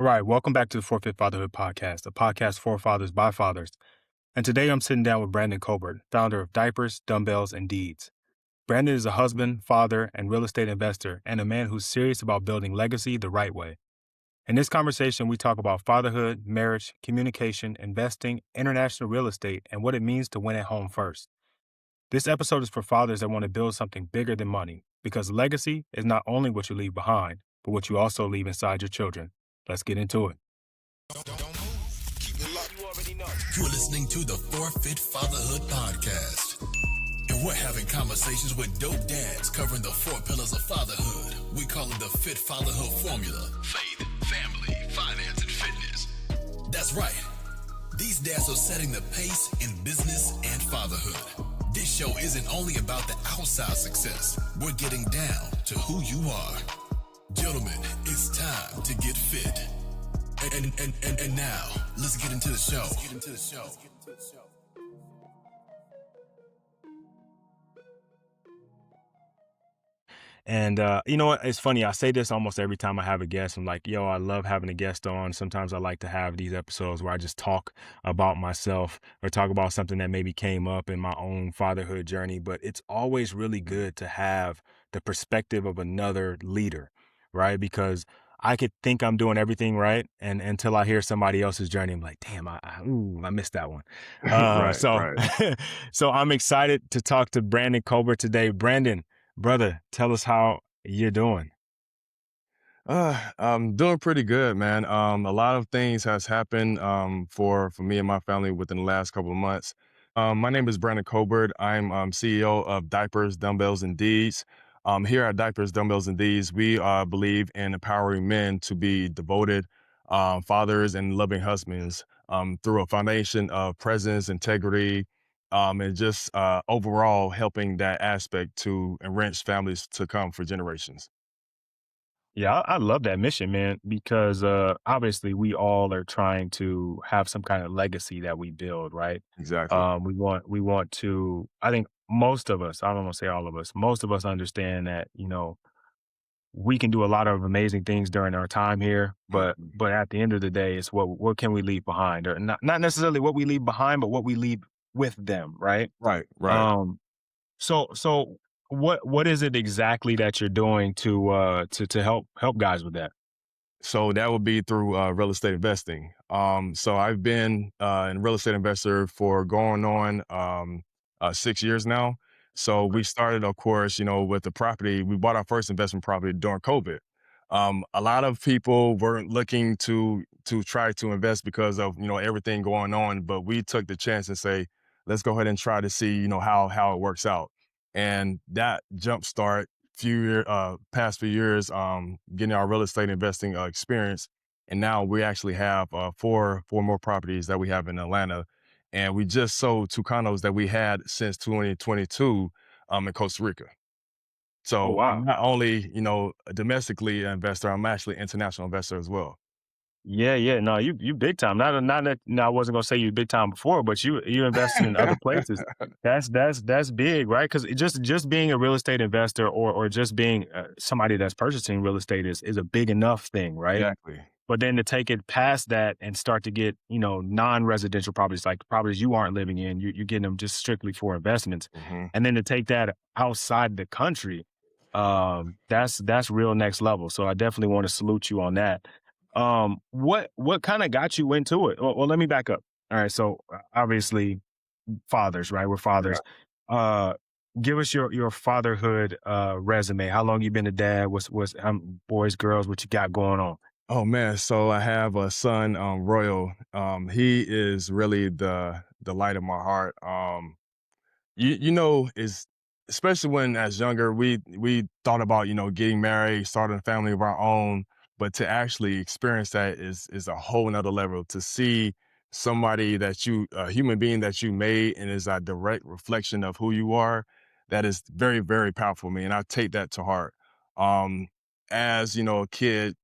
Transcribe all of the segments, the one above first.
All right, welcome back to the Fit Fatherhood Podcast, a podcast for fathers by fathers. And today I'm sitting down with Brandon Colbert, founder of Diapers, Dumbbells, and Deeds. Brandon is a husband, father, and real estate investor, and a man who's serious about building legacy the right way. In this conversation, we talk about fatherhood, marriage, communication, investing, international real estate, and what it means to win at home first. This episode is for fathers that want to build something bigger than money, because legacy is not only what you leave behind, but what you also leave inside your children. Let's get into it. Don't move. Keep it locked. You already know. You're listening to the Fit Fatherhood Podcast. And we're having conversations with dope dads covering the 4 pillars of fatherhood. We call it the Fit Fatherhood Formula. Faith, family, finance, and fitness. That's right. These dads are setting the pace in business and fatherhood. This show isn't only about the outside success. We're getting down to who you are. Gentlemen, it's time to get fit. And now, let's get into the show. And you know what? It's funny. I say this almost every time I have a guest. I'm like, yo, I love having a guest on. Sometimes I like to have these episodes where I just talk about myself or talk about something that maybe came up in my own fatherhood journey. But it's always really good to have the perspective of another leader, right? Because I could think I'm doing everything right, and until I hear somebody else's journey, I'm like, damn, I missed that one. Right. So I'm excited to talk to Brandon Colbert today. Brandon, brother, tell us how you're doing. I'm doing pretty good, man. A lot of things has happened for me and my family within the last couple of months. My name is Brandon Colbert. I'm CEO of Diapers, Dumbbells, and Deeds. Here at Diapers, Dumbbells, and Deeds, we believe in empowering men to be devoted fathers and loving husbands through a foundation of presence, integrity, and just overall helping that aspect to enrich families to come for generations. Yeah, I love that mission, man, because obviously we all are trying to have some kind of legacy that we build, right? Exactly. We want to, I think most of us, I don't want to say all of us, most of us understand that, we can do a lot of amazing things during our time here, but at the end of the day, it's what can we leave behind, or not necessarily what we leave behind, but what we leave with them, right? Right. Um, so what is it exactly that you're doing to help guys with that? So that would be through real estate investing. So I've been in real estate investor for going on 6 years now. So we started, of course, with the property. We bought our first investment property during COVID. A lot of people weren't looking to try to invest because of everything going on, but we took the chance and say, let's go ahead and try to see how it works out, and that jumpstart past few years, getting our real estate investing experience. And now we actually have four more properties that we have in Atlanta. And we just sold 2 condos that we had since 2022 in Costa Rica. Oh, So I'm wow. not only, a domestically investor, I'm actually an international investor as well. Yeah. No, you big time. Not that, no, I wasn't gonna say you big time before, but you invested in other places. That's big, right? Because just being a real estate investor or just being somebody that's purchasing real estate is a big enough thing, right? Exactly. But then to take it past that and start to get, non-residential properties, like properties you aren't living in, you're getting them just strictly for investments. hmm And then to take that outside the country, that's real next level. So I definitely want to salute you on that. What kind of got you into it? Well, let me back up. All right. So obviously fathers, right? We're fathers. Uh, give us your fatherhood, resume. How long you been a dad? What's boys, girls, what you got going on? Oh man, so I have a son, Royal. He is really the light of my heart. Is especially when as younger we thought about getting married, starting a family of our own, but to actually experience that is a whole nother level. To see somebody a human being that you made and is a direct reflection of who you are, that is very, very powerful for me, and I take that to heart. Um, as a kid,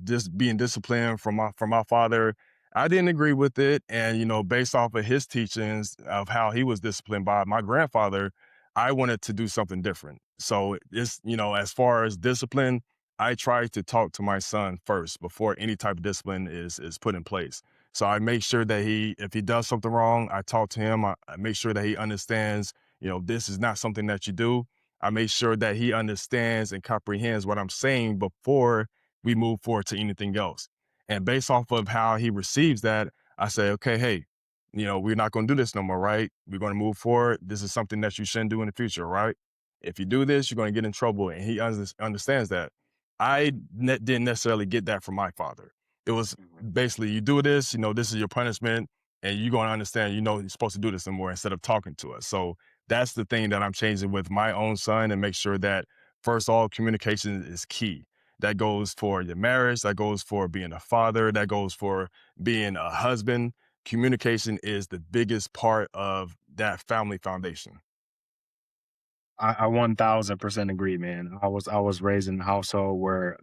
just being disciplined from my father, I didn't agree with it. And, based off of his teachings of how he was disciplined by my grandfather, I wanted to do something different. So it's, as far as discipline, I try to talk to my son first before any type of discipline is put in place. So I make sure that if he does something wrong, I talk to him. I make sure that he understands, this is not something that you do. I make sure that he understands and comprehends what I'm saying before we move forward to anything else. And based off of how he receives that, I say, okay, hey, we're not going to do this no more, right? We're going to move forward. This is something that you shouldn't do in the future, right? If you do this, you're going to get in trouble. And he understands that. Didn't necessarily get that from my father. It was basically, you do this, this is your punishment, and you're going to understand, you're supposed to do this some more instead of talking to us. So that's the thing that I'm changing with my own son, and make sure that, first of all, communication is key. That goes for your marriage, that goes for being a father, that goes for being a husband. Communication is the biggest part of that family foundation. I 1000% agree, man. I was raised in a household where,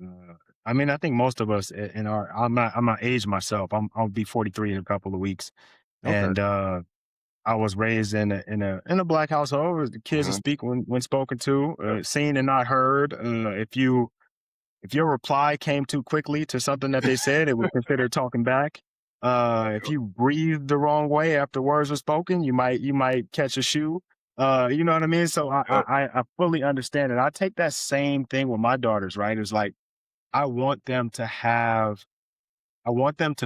I think most of us I'm not aged myself. I'll be 43 in a couple of weeks. Okay. And, I was raised in a black household where the kids will speak when spoken to, seen and not heard. If your reply came too quickly to something that they said, it was considered talking back. If you breathed the wrong way after words were spoken, you might catch a shoe. You know what I mean? So I fully understand it. I take that same thing with my daughters, right? It's like I want them to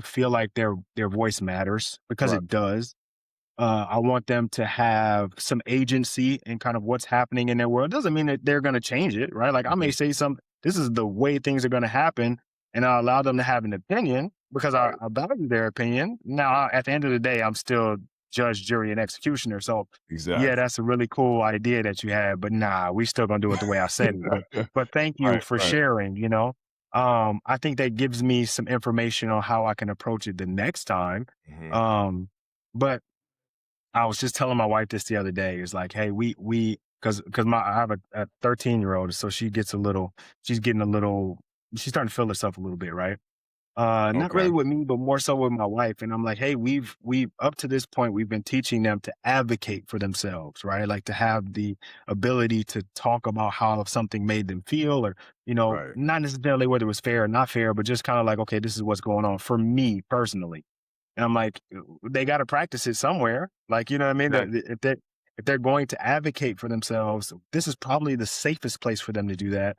feel like their voice matters, because Right. it does. I want them to have some agency in kind of what's happening in their world. Doesn't mean that they're going to change it, right? Like I may say this is the way things are going to happen, and I allow them to have an opinion because I value their opinion. Now, at the end of the day, I'm still judge, jury, and executioner. So yeah, Exactly. that's a really cool idea that you had, but nah, we still gonna do it the way I said it. But thank you Right, for right. sharing, I think that gives me some information on how I can approach it the next time. Mhm. But I was just telling my wife this the other day. It's like, hey, because I have a 13-year-old, so she's starting to feel herself a little bit, right? Not Okay. really with me, but more so with my wife. And I'm like, hey, we've up to this point, we've been teaching them to advocate for themselves, right? Like to have the ability to talk about how something made them feel, or, Right. not necessarily whether it was fair or not fair, but just kind of like, okay, this is what's going on for me personally. And I'm like, they got to practice it somewhere. Like, you know what I mean? Exactly. If they're going to advocate for themselves, this is probably the safest place for them to do that.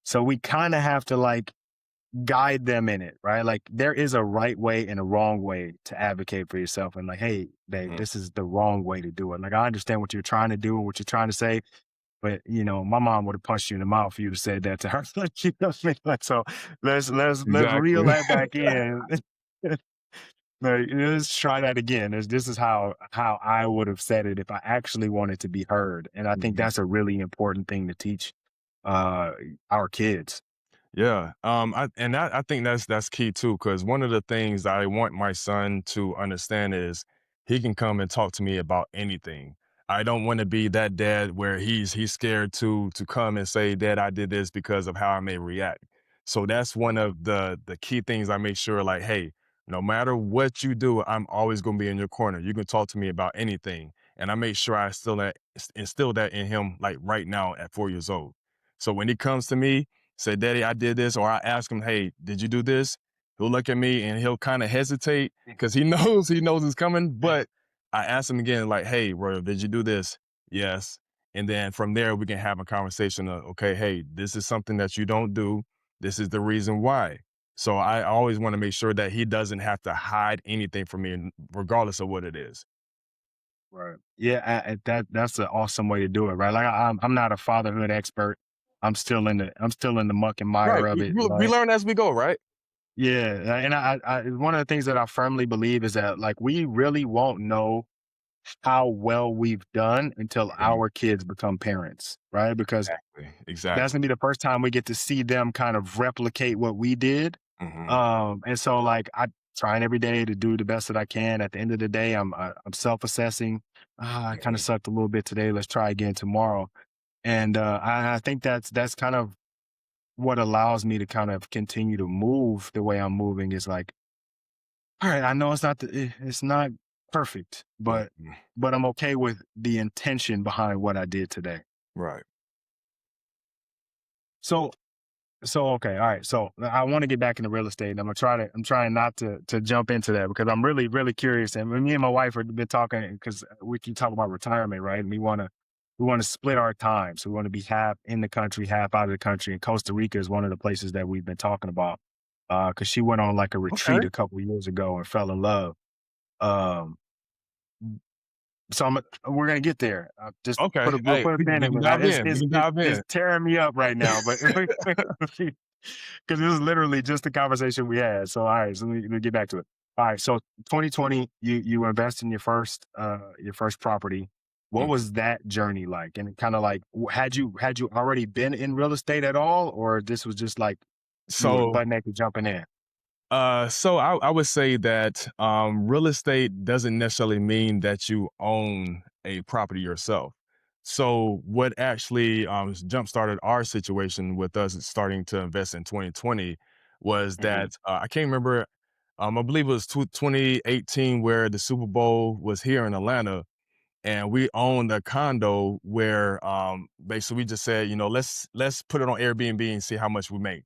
So we kind of have to like guide them in it, right? Like there is a right way and a wrong way to advocate for yourself. And like, hey, babe, Mhm. this is the wrong way to do it. Like I understand what you're trying to do and what you're trying to say, but my mom would have punched you in the mouth if you'd have said that to her. Like, you know what I mean? Like, so let's reel Exactly. that back in. Like, let's try that again. This is how I would have said it if I actually wanted to be heard. And I think Mhm. that's a really important thing to teach uh our kids. Yeah. I think that's key too, because one of the things I want my son to understand is he can come and talk to me about anything. I don't want to be that dad where he's scared to come and say, Dad, I did this because of how I may react. So that's one of the key things I make sure, like, hey, no matter what you do, I'm always gonna be in your corner. You can talk to me about anything. And I make sure I instill that in him like right now at 4 years old. So when he comes to me, say, Daddy, I did this, or I ask him, hey, did you do this? He'll look at me and he'll kind of hesitate because he knows it's coming. But I ask him again, like, hey, Royal, did you do this? Yes. And then from there, we can have a conversation of, okay, hey, this is something that you don't do. This is the reason why. So I always want to make sure that he doesn't have to hide anything from me, regardless of what it is. Right. Yeah, that's an awesome way to do it, right? Like I'm not a fatherhood expert. I'm still in the muck and Right. mire of We, it, we we right? learn as we go, right? Yeah, and I one of the things that I firmly believe is that like we really won't know how well we've done until Mhm. our kids become parents, right? Because Exactly. that's Exactly. gonna be the first time we get to see them kind of replicate what we did. Hmm. And so like I'm trying every day to do the best that I can. At the end of the day, I'm self-assessing. I kind of Hmm. sucked a little bit today. Let's try again tomorrow. And I think that's kind of what allows me to kind of continue to move the way I'm moving. Is like, all right, I know it's not perfect, but Hmm. I'm okay with the intention behind what I did today. Right. So So okay, all right. So I want to get back into real estate, and I'm trying not to jump into that because I'm really curious. And me and my wife have been talking because we can talk about retirement, right? And we want to split our time. So we want to be half in the country, half out of the country. And Costa Rica is one of the places that we've been talking about. Because she went on like a retreat Okay. a couple of years ago and fell in love. Um, so we're gonna get there. Just Okay. we'll Hey, put a pin we in can it. Man. dive in. We can dive It's in. tearing me up right now, but because this is literally just the conversation we had. So all right, so let me get back to it. All right, so 2020, you invest in your first property. What Mm. was that journey like? And kind of like, had you already been in real estate at all, or this was just like you were So butt naked jumping in? So I would say that real estate doesn't necessarily mean that you own a property yourself. So what actually jump started our situation with us starting to invest in 2020 was Hmm. that I can't remember. I believe it was 2018 where the Super Bowl was here in Atlanta, and we owned a condo where basically we just said, let's put it on Airbnb and see how much we make.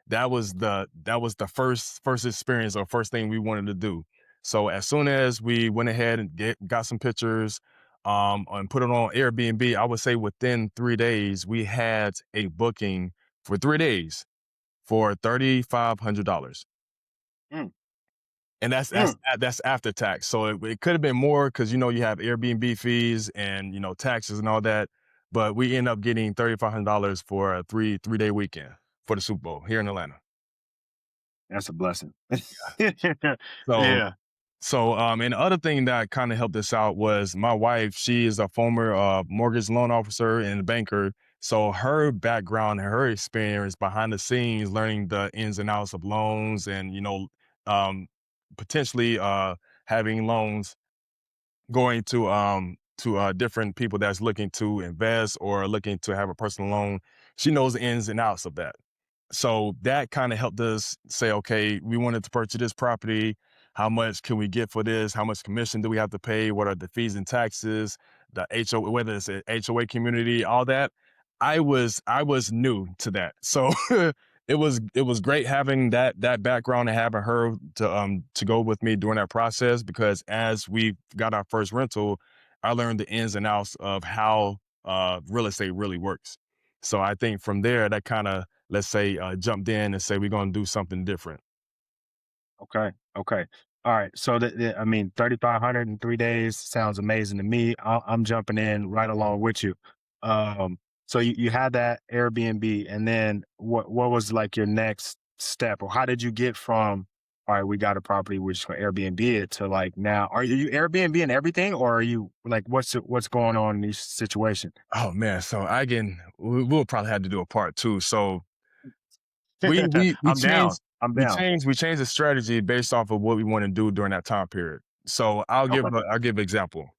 That was the first experience or first thing we wanted to do. So as soon as we went ahead and got some pictures, and put it on Airbnb, I would say within 3 days we had a booking for 3 days for $3,500, Mm, and that's that's mm. that's after tax. So it could have been more because you have Airbnb fees and taxes and all that. But we end up getting $3,500 for a three-day weekend for the Super Bowl here in Atlanta. That's a blessing. So Yeah. and the other thing that kind of helped us out was my wife. She is a former mortgage loan officer and banker. So her background and her experience behind the scenes, learning the ins and outs of loans, and um, potentially having loans going to different people that's looking to invest or looking to have a personal loan. She knows the ins and outs of that. So that kind of helped us say, okay, we wanted to purchase this property. How much can we get for this? How much commission do we have to pay? What are the fees and taxes? The HO, whether it's an HOA community, all that. I was new to that, so it was great having that background and having her to go with me during that process, because as we got our first rental, I learned the ins and outs of how real estate really works. So I think from there, that kind of, let's say, jumped in and say we're going to do something different. Okay. Okay. All right. So I mean, 3,500 in 3 days sounds amazing to me. I'm jumping in right along with you. Um, so you had that Airbnb, and then what was like your next step, or how did you get from, all right, we got a property, we're just gonna Airbnb it, to like now, are you Airbnb and everything, or are you like what's going on in this situation? Oh man, so we'll probably have to do a part two. So we I'm down. changed I'm we down. changed we changed the strategy based off of what we want to do during that time period. So Okay. I'll give an example.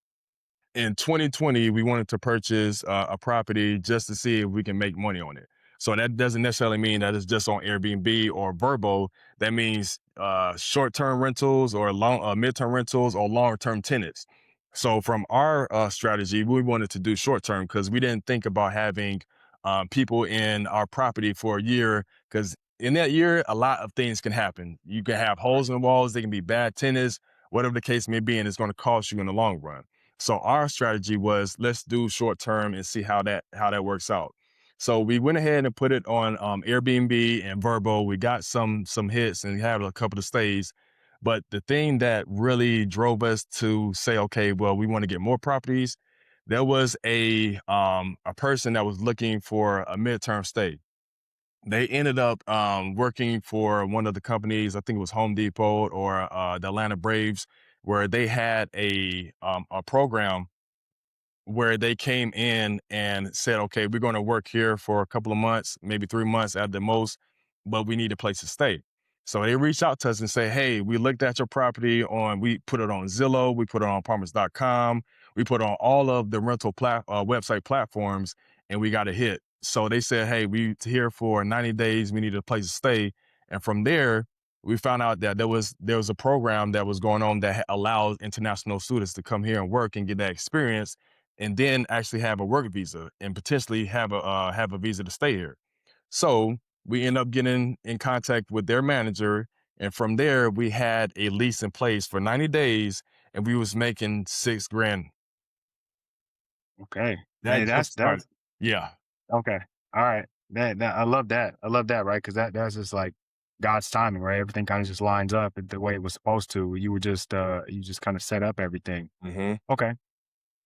In 2020, we wanted to purchase a property just to see if we can make money on it. So that doesn't necessarily mean that it's just on Airbnb or Verbo. That means short-term rentals or long mid-term rentals or long-term tenants. So from our strategy, we wanted to do short-term because we didn't think about having people in our property for a year, because in that year, a lot of things can happen. You can have holes in the walls, they can be bad tenants, whatever the case may be, and it's going to cost you in the long run. So our strategy was, let's do short term and see how that works out. So we went ahead and put it on Airbnb and Verbo. We got some hits and had a couple of stays. But the thing that really drove us to say, okay, well, we want to get more properties. There was a person that was looking for a midterm stay. They ended up working for one of the companies, I think it was Home Depot or the Atlanta Braves, where they had a program where they came in and said, okay, we're going to work here for a couple of months, maybe 3 months at the most, but we need a place to stay. So they reached out to us and say, hey, we looked at your property we put it on Zillow, we put it on apartments.com, we put it on all of the rental website platforms, and we got a hit. So they said, hey, we here for 90 days, we need a place to stay. And from there, we found out that there was a program that was going on that allows international students to come here and work and get that experience, and then actually have a work visa and potentially have a visa to stay here. So we ended up getting in contact with their manager. And from there, we had a lease in place for 90 days and we was making $6,000. Okay. That Hey, just started. Yeah. okay. All right. That I love that. I love that, right? Because that's just like God's timing, right? Everything kind of just lines up the way it was supposed to. You just kind of set up everything. Mm-hmm. Okay.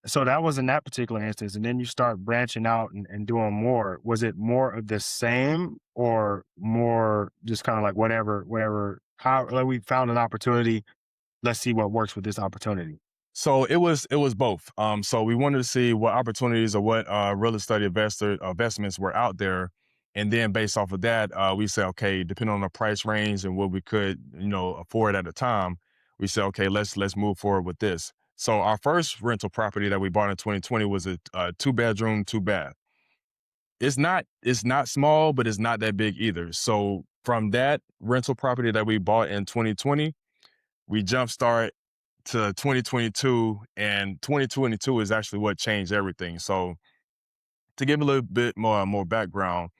So that was in that particular instance. And then you start branching out and doing more. Was it more of the same or more just kind of like whatever, how like we found an opportunity. Let's see what works with this opportunity. So it was both. So we wanted to see what opportunities or what real estate investments were out there, and then based off of that, we said, okay, depending on the price range and what we could, afford at the time, we said, okay, let's move forward with this. So our first rental property that we bought in 2020 was a 2-bedroom, 2-bath. It's not small, but it's not that big either. So from that rental property that we bought in 2020, we jumpstart to 2022, and 2022 is actually what changed everything. So to give a little bit more background,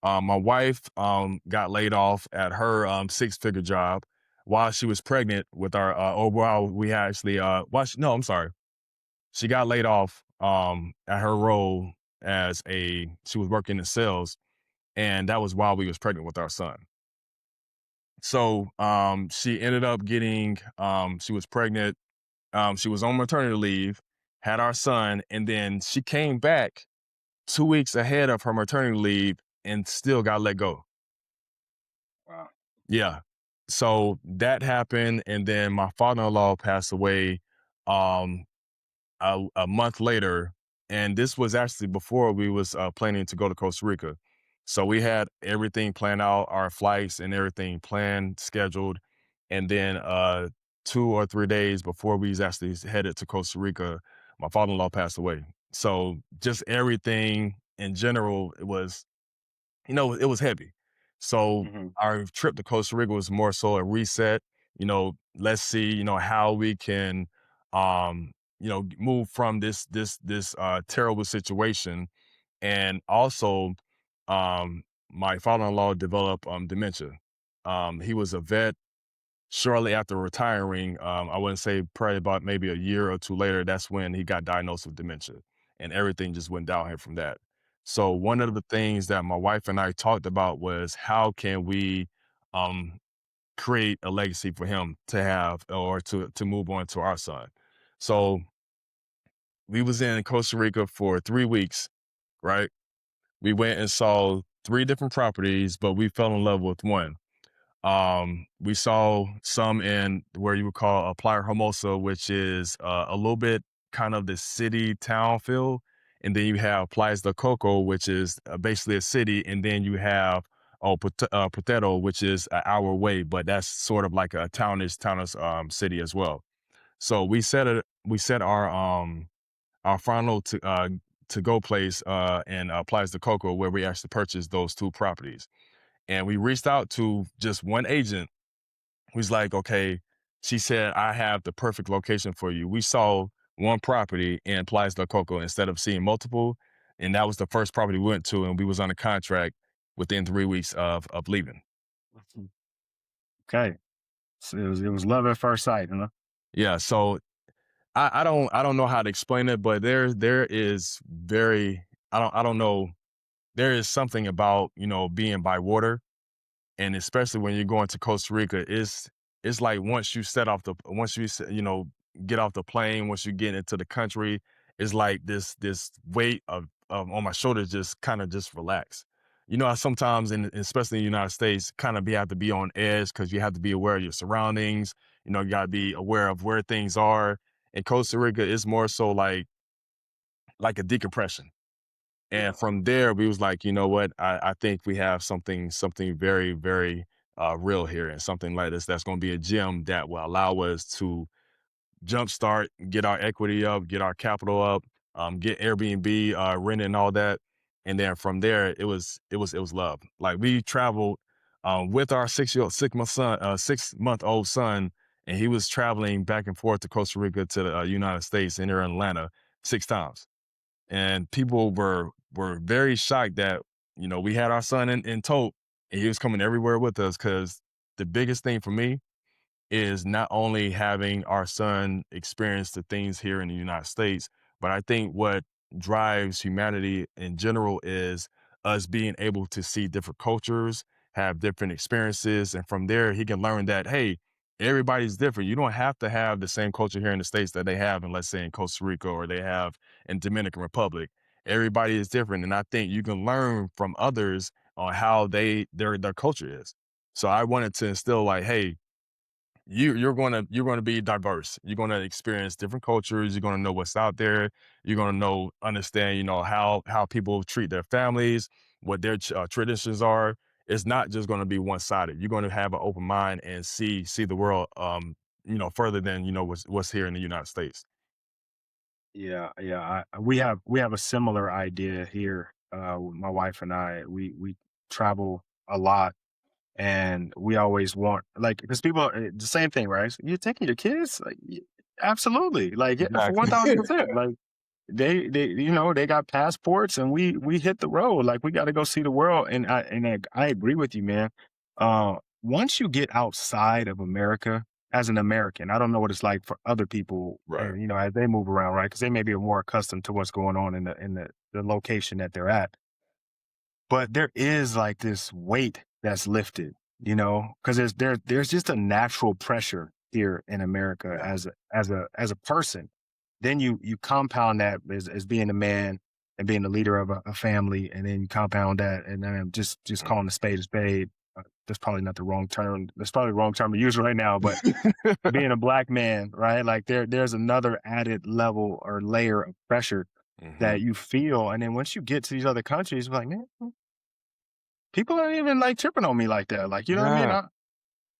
my wife got laid off at her 6-figure job while she was pregnant with our or while we actually no, I'm sorry. She got laid off at her role she was working in sales, and that was while we was pregnant with our son. So she ended up getting she was pregnant. She was on maternity leave, had our son, and then she came back 2 weeks ahead of her maternity leave and still got let go. Wow. Yeah. So that happened, and then my father-in-law passed away a month later, and this was actually before we was planning to go to Costa Rica. So we had everything planned out, our flights and everything planned, scheduled, and then 2 or 3 days before we was actually headed to Costa Rica, my father-in-law passed away. So just everything in general, it was heavy. So our trip to Costa Rica was more so a reset. Let's see, how we can, move from this terrible situation. And also, my father-in-law developed dementia. He was a vet. Shortly after retiring, I wouldn't say probably about maybe a year or two later, that's when he got diagnosed with dementia, and everything just went downhill from that. So one of the things that my wife and I talked about was how can we um, create a legacy for him to have or to move on to our son. So we was in Costa Rica for 3 weeks, right? We went and saw 3 different properties, but we fell in love with one. We saw some in where you would call a Playa Hermosa, which is a little bit kind of the city town feel. And then you have Playas del Coco, which is basically a city. And then you have Potero, which is an hour away, but that's sort of like a townish city as well. So we set our final to go place in Playas del Coco, where we actually purchased those 2 properties. And we reached out to just one agent who's like, okay, she said, I have the perfect location for you. We saw one property in Playas del Coco instead of seeing multiple. And that was the first property we went to, and we was on a contract within 3 weeks of leaving. Okay. So it was love at first sight, Yeah. So I don't know how to explain it, but there is I don't know. There is something about, being by water. And especially when you're going to Costa Rica, it's like once you get off the plane, once you get into the country, it's like this weight of on my shoulders just kind of just relax. Sometimes, especially in the United States, kind of have to be on edge because you have to be aware of your surroundings. You got to be aware of where things are. In Costa Rica, it's more so like a decompression. And from there, we was like, you know what? I think we have something very, very real here, and something like this that's going to be a gem that will allow us to jumpstart, get our equity up, get our capital up, get Airbnb rent and all that. And then from there, it was love. Like we traveled with our 6-month-old son, and he was traveling back and forth to Costa Rica to the United States and here in Atlanta 6 times. And people were very shocked that, we had our son in tow, and he was coming everywhere with us because the biggest thing for me is not only having our son experience the things here in the United States, but I think what drives humanity in general is us being able to see different cultures, have different experiences. And from there, he can learn that, hey, everybody's different. You don't have to have the same culture here in the States that they have in, let's say, in Costa Rica or they have in Dominican Republic. Everybody is different. And I think you can learn from others on how their culture is. So I wanted to instill like, hey, you're gonna be diverse. You're gonna experience different cultures. You're gonna know what's out there. You're gonna understand, how people treat their families, what their traditions are. It's not just gonna be one sided. You're gonna have an open mind and see the world, further than what's here in the United States. Yeah, yeah. We have a similar idea here. My wife and I, we travel a lot, and we always want like because people the same thing, right? So, you're taking your kids, like absolutely, like yeah, for Exactly. 1000%. Like they got passports, and we hit the road. Like we got to go see the world. And I agree with you, man. Once you get outside of America as an American, I don't know what it's like for other people, Right. as they move around, right? Because they may be more accustomed to what's going on in the location that they're at. But there is like this weight that's lifted, because there's just a natural pressure here in America Yeah. as a person. Then you compound that as being a man and being the leader of a family, and then you compound that, and then just calling a spade a spade. That's probably not the wrong term. That's probably the wrong term to use right now. But being a black man, right? Like there's another added level or layer of pressure Hmm. that you feel, and then once you get to these other countries, you're like, man, people aren't even like tripping on me like that. Like, you know what I mean? Yeah.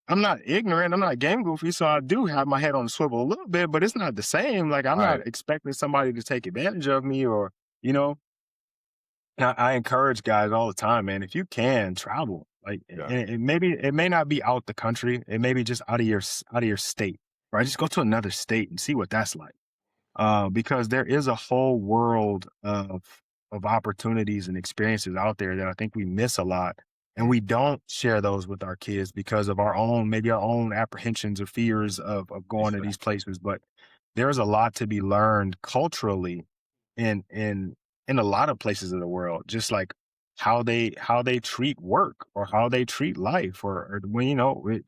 I'm not ignorant. I'm not game goofy. So I do have my head on the swivel a little bit, but it's not the same. Like, I'm Right. not expecting somebody to take advantage of me or, you know, I encourage guys all the time, man. If you can travel, like, Yeah. and it may not be out the country. It may be just out of your state, right? Just go to another state and see what that's like, because there is a whole world of opportunities and experiences out there that I think we miss a lot, and Mm. we don't share those with our kids because of maybe our own apprehensions or fears of going to these Exactly. places. But there's a lot to be learned culturally in a lot of places of the world, just like how they treat work or how they treat life, or when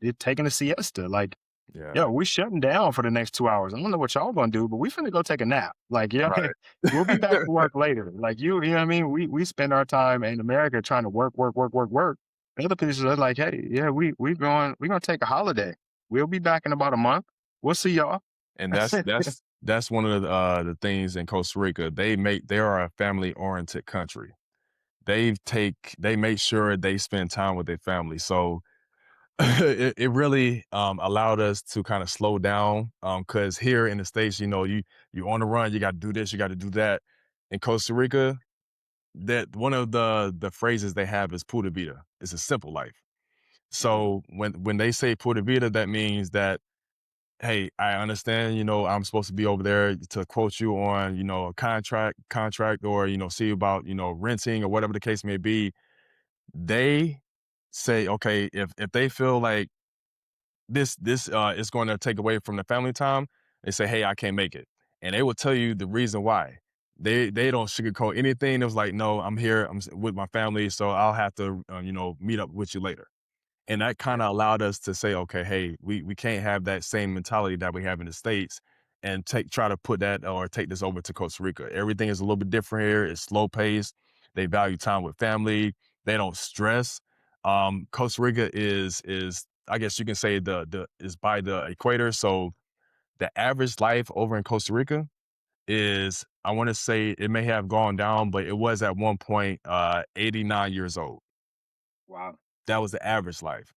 it taking a siesta, like Yeah. yo, we shutting down for the next 2 hours. I don't know what y'all gonna do, but we finna go take a nap. Like, yeah, Right. we'll be back to work later. Like you know what I mean? We spend our time in America trying to work, work, work, work, work. The other places are like, hey, yeah, we're gonna take a holiday. We'll be back in about a month. We'll see y'all. And that's one of the things in Costa Rica. They are a family oriented country. They make sure they spend time with their family. So it really allowed us to kind of slow down. Because here in the States, you on the run, you got to do this, you got to do that. In Costa Rica, that one of the phrases they have is "pura vida." It's a simple life. Mhm. So when they say "pura vida," that means that, hey, I understand, I'm supposed to be over there to quote you on, a contract or, see about, renting or whatever the case may be. They say, okay, if they feel like this is going to take away from the family time, they say, hey, I can't make it. And they will tell you the reason why. They don't sugarcoat anything. It was like, no, I'm here. with my family, so I'll have to, meet up with you later. And that Yeah. kinda allowed us to say, "Okay, hey, we can't have that same mentality that we have in the States and try to put that or take this over to Costa Rica." Everything is a little bit different here. It's slow paced. They value time with family. They don't stress. Costa Rica is I guess you can say the is by the equator. So the average life over in Costa Rica is, I wanna say it may have gone down, but it was at one point, 89 years old. Wow. That was the average life.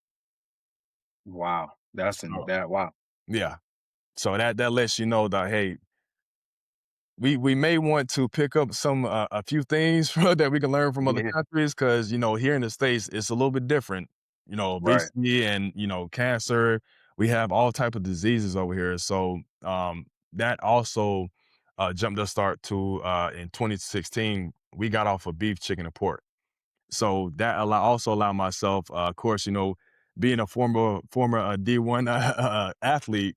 Wow. That's in So that. Wow. yeah. So that lets you know that, hey, we may want to pick up a few things that we can learn from other Yeah. countries because here in the States it's a little bit different. Right. Obesity and cancer. We have all type of diseases over here. So that also jumped us start to in 2016 we got off of beef, chicken, and pork. So that also allow myself, of course, being a former D1 athlete,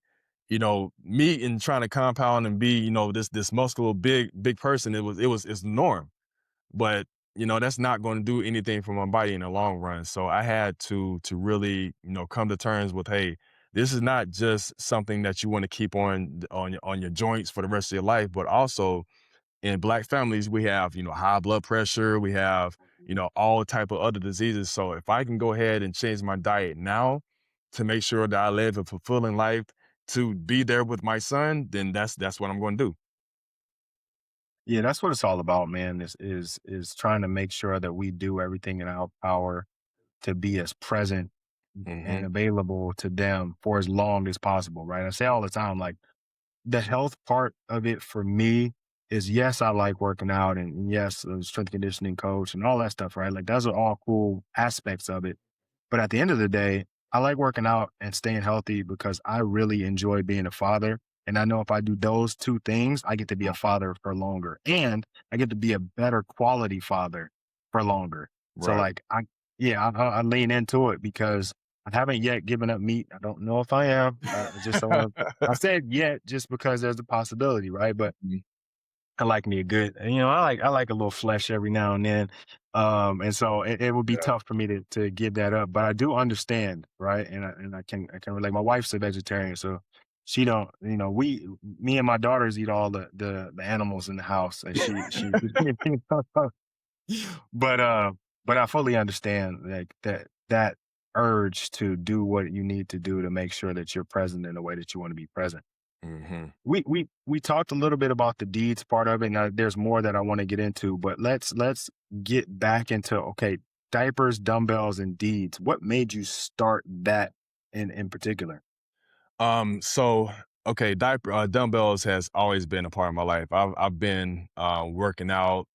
me and trying to compound and be, this muscular big person, it's the norm. But that's not going to do anything for my body in the long run. So I had to really, come to terms with, hey, this is not just something that you want to keep on your joints for the rest of your life, but also in Black families, we have, high blood pressure, we have, all type of other diseases. So if I can go ahead and change my diet now to make sure that I live a fulfilling life to be there with my son, then that's what I'm going to do. Yeah, that's what it's all about, man, is trying to make sure that we do everything in our power to be as present and Hmm. available to them for as long as possible, right? I say all the time, like, the health part of it for me is, yes, I like working out, and yes, strength conditioning coach and all that stuff, right? Like, those are all cool aspects of it. But at the end of the day, I like working out and staying healthy because I really enjoy being a father. And I know if I do those two things, I get to be a father for longer, and I get to be a better quality father for longer. So Right. like, I lean into it because I haven't yet given up meat. I don't know if I am. I just don't want to, I said yet just because there's a possibility, right? But I like me a good, I like a little flesh every now and then. And so it would be Yeah. tough for me to give that up, but I do understand, right? And I can relate. My wife's a vegetarian, so she don't, me and my daughters eat all the animals in the house, and she but but I fully understand, like, that urge to do what you need to do to make sure that you're present in the way that you want to be present. Hmm. We talked a little bit about the deeds part of it. Now there's more that I want to get into, but let's get back into, okay, diapers, dumbbells, and deeds. What made you start that in particular? So okay, dumbbells has always been a part of my life. I've been working out,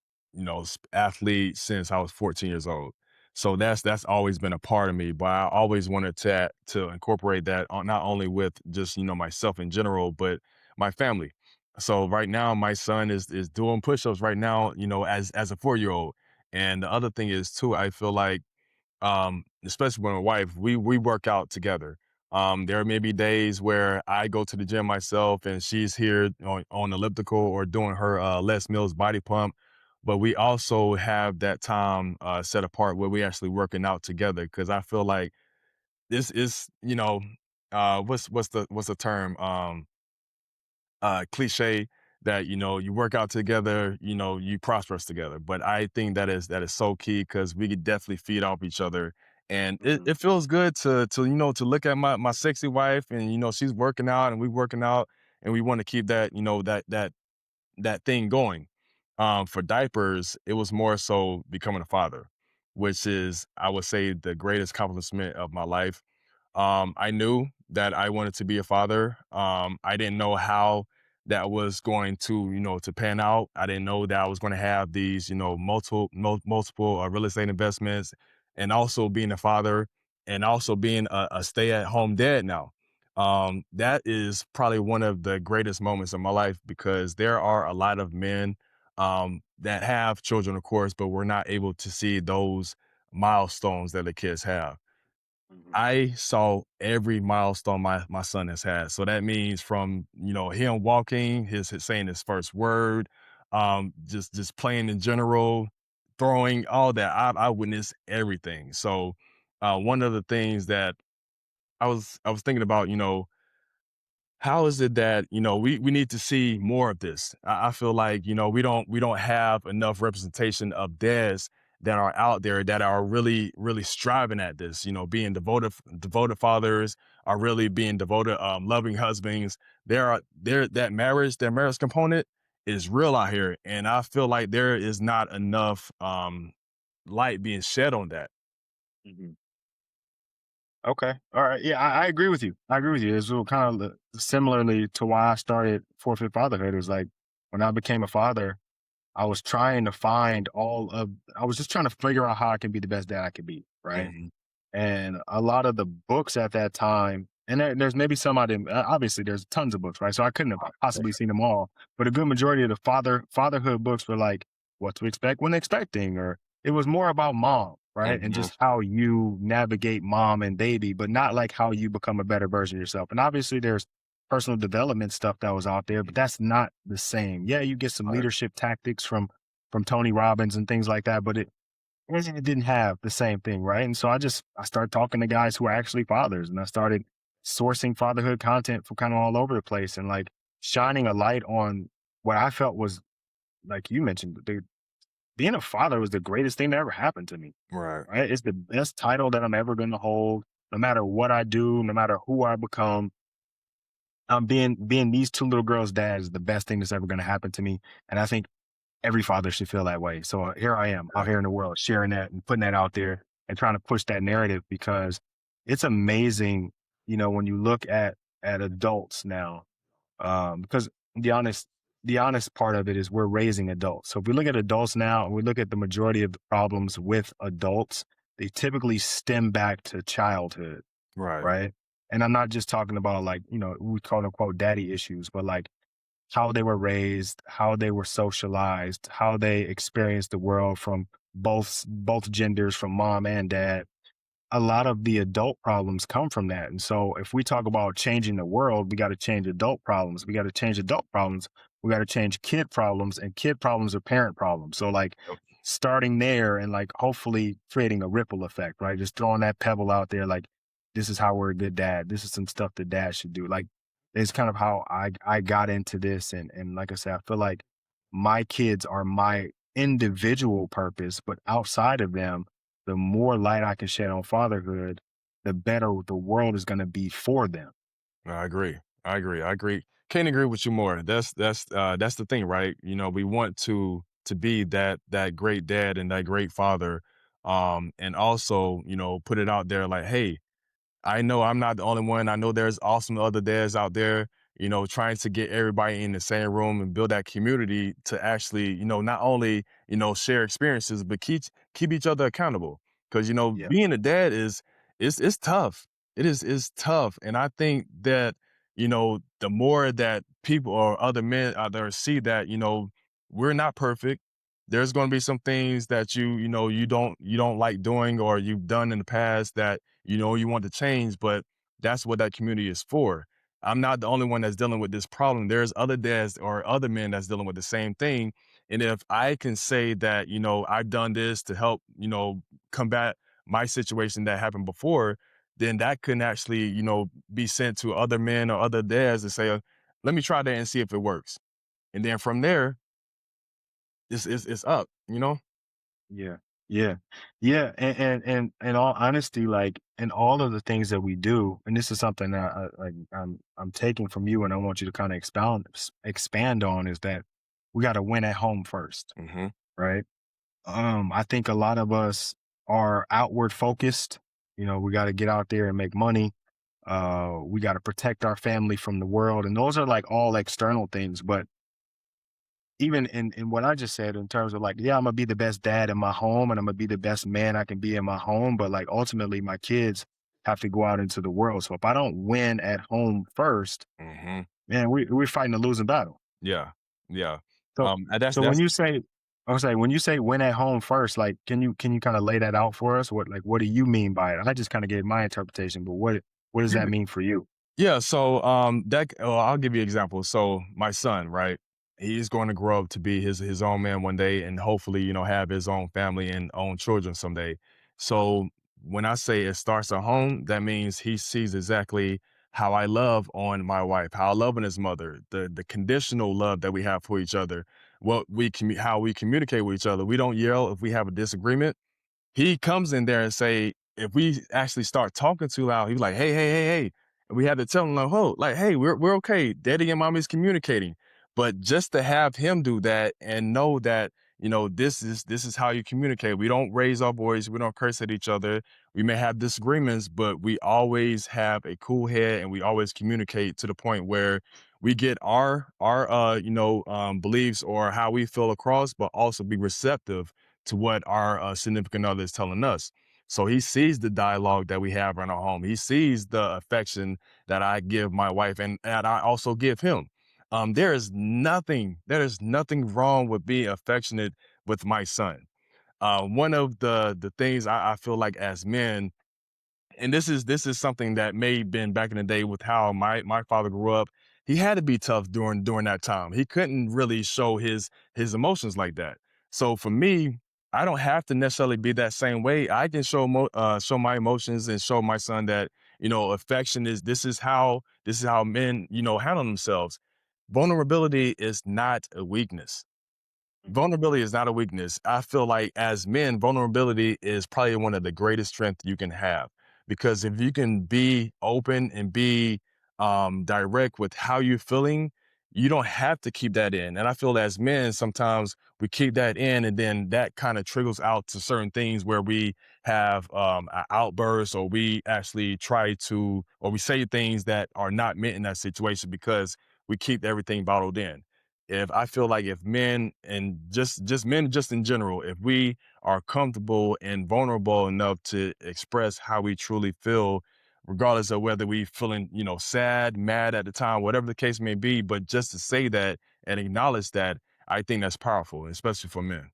athlete since I was 14 years old. So that's always been a part of me. But I always wanted to incorporate that not only with just myself in general, but my family. So right now, my son is doing push-ups right now, as a 4-year-old. And the other thing is too, I feel like especially with my wife, we work out together. There may be days where I go to the gym myself and she's here on elliptical or doing her Les Mills body pump. But we also have that time set apart where we actually working out together because I feel like this is, what's the term? Cliche that you work out together, you prosperous together. But I think that is so key because we could definitely feed off each other, and it, Mhm. it feels good to look at my sexy wife, and she's working out and we working out, and we want to keep that that thing going. For diapers, it was more so becoming a father, which is, I would say, the greatest accomplishment of my life. I knew that I wanted to be a father. I didn't know how that was going to pan out. I didn't know that I was going to have these, multiple real estate investments, and also being a father, and also being a stay-at-home dad now. That is probably one of the greatest moments of my life because there are a lot of men that have children, of course, but we're not able to see those milestones that the kids have. Mhm. I saw every milestone my son has had. So that means from, him walking, his saying his first word, just playing in general, throwing, all that. I witnessed everything. So one of the things that I was thinking about, how is it that we need to see more of this? I feel like we don't have enough representation of dads that are out there that are really really striving at this. Being devoted fathers, are really being devoted loving husbands. Their marriage component is real out here, and I feel like there is not enough light being shed on that. Mhm. Okay. All right. Yeah, I agree with you. I agree with you. It's kind of similarly to why I started Forfeit Fatherhood. It was like, when I became a father, I was trying to find I was just trying to figure out how I can be the best dad I could be. Right. Hmm. And a lot of the books at that time, and there's maybe some I didn't, obviously there's tons of books, right? So I couldn't have possibly seen them all, but a good majority of the fatherhood books were like, what to expect when expecting, or it was more about mom, right? And Mhm. just how you navigate mom and baby, but not like how you become a better version of yourself. And obviously there's personal development stuff that was out there, but that's not the same. Yeah, you get some Right. leadership tactics from Tony Robbins and things like that, but it didn't have the same thing, right? And so I started talking to guys who are actually fathers, and I started sourcing fatherhood content from kind of all over the place and like shining a light on what I felt was, like you mentioned, being a father was the greatest thing that ever happened to me, Right. right? It's the best title that I'm ever going to hold, no matter what I do, no matter who I become. Being these two little girls' dad is the best thing that's ever going to happen to me, and I think every father should feel that way. So here I am out Yeah. here in the world sharing that and putting that out there and trying to push that narrative because it's amazing, when you look at adults now, because the honest the honest part of it is we're raising adults. So if we look at adults now and we look at the majority of the problems with adults, they typically stem back to childhood, Right. right? And I'm not just talking about like, we quote unquote daddy issues, but like how they were raised, how they were socialized, how they experienced the world from both genders, from mom and dad. A lot of the adult problems come from that. And so if we talk about changing the world, we got to change adult problems. We got to change adult problems. We got to change kid problems, and kid problems are parent problems. So like Yep. starting there and like hopefully creating a ripple effect, right? Just throwing that pebble out there like this is how we're a good dad. This is some stuff that dad should do. Like it's kind of how I got into this, and like I said, I feel like my kids are my individual purpose, but outside of them, the more light I can shed on fatherhood, the better the world is going to be for them. I agree. I agree. I agree. Can't agree with you more. That's the thing, right? We want to be that great dad and that great father, and also put it out there like, hey, I know I'm not the only one. I know there's awesome other dads out there, trying to get everybody in the same room and build that community to actually, not only, share experiences, but keep each other accountable. Because, Yeah. being a dad is tough. It's tough. And I think that, the more that people or other men out there see that, we're not perfect. There's going to be some things that you don't like doing or you've done in the past that you want to change, but that's what that community is for. I'm not the only one that's dealing with this problem. There's other dads or other men that's dealing with the same thing. And if I can say that, I've done this to help, combat my situation that happened before, then that can actually, be sent to other men or other dads to say, let me try that and see if it works. And then from there, it's up. Yeah. Yeah. Yeah. And all honesty, like in all of the things that we do, and this is something that I'm taking from you and I want you to kind of expand on is that we got to win at home first, Hmm. right? I think a lot of us are outward focused. We got to get out there and make money. We got to protect our family from the world. And those are like all external things. But even in what I just said, in terms of like, yeah, I'm gonna be the best dad in my home and I'm gonna be the best man I can be in my home. But like ultimately my kids have to go out into the world. So if I don't win at home first, Hmm. man, we're fighting a losing battle. Yeah. Yeah. So And that's so when that's you say I was like, when you say win at home first, like can you kind of lay that out for us? What do you mean by it? I just kind of gave my interpretation, but what does that mean for you? Yeah, so I'll give you an example. So my son, right? He's going to grow up to be his own man one day and hopefully, have his own family and own children someday. So when I say it starts at home, that means he sees exactly how I love on my wife, how I love on his mother, the conditional love that we have for each other, how we communicate with each other. We don't yell if we have a disagreement. He comes in there and say, if we actually start talking too loud, he's like, hey. And we had to tell him, like, whoa, like, hey, we're okay. Daddy and mommy's communicating. But just to have him do that and know that, this is how you communicate. We don't raise our voice. We don't curse at each other. We may have disagreements, but we always have a cool head and we always communicate to the point where we get our beliefs or how we feel across, but also be receptive to what our significant other is telling us. So he sees the dialogue that we have in our home. He sees the affection that I give my wife and I also give him. There is nothing wrong with being affectionate with my son. One of the things I feel like as men, and this is something that may have been back in the day with how my father grew up. He had to be tough during that time. He couldn't really show his emotions like that. So for me, I don't have to necessarily be that same way. I can show my emotions and show my son that, affection is this is how men, handle themselves. Vulnerability is not a weakness. Vulnerability is not a weakness. I feel like as men, vulnerability is probably one of the greatest strengths you can have, because if you can be open and be direct with how you're feeling, you don't have to keep that in. And I feel as men, sometimes we keep that in, and then that kind of trickles out to certain things where we have an outburst, or we actually or we say things that are not meant in that situation because we keep everything bottled in. If I feel like if men, and just men just in general, if we are comfortable and vulnerable enough to express how we truly feel, regardless of whether we feeling, sad, mad at the time, whatever the case may be, but just to say that and acknowledge that, I think that's powerful, especially for men.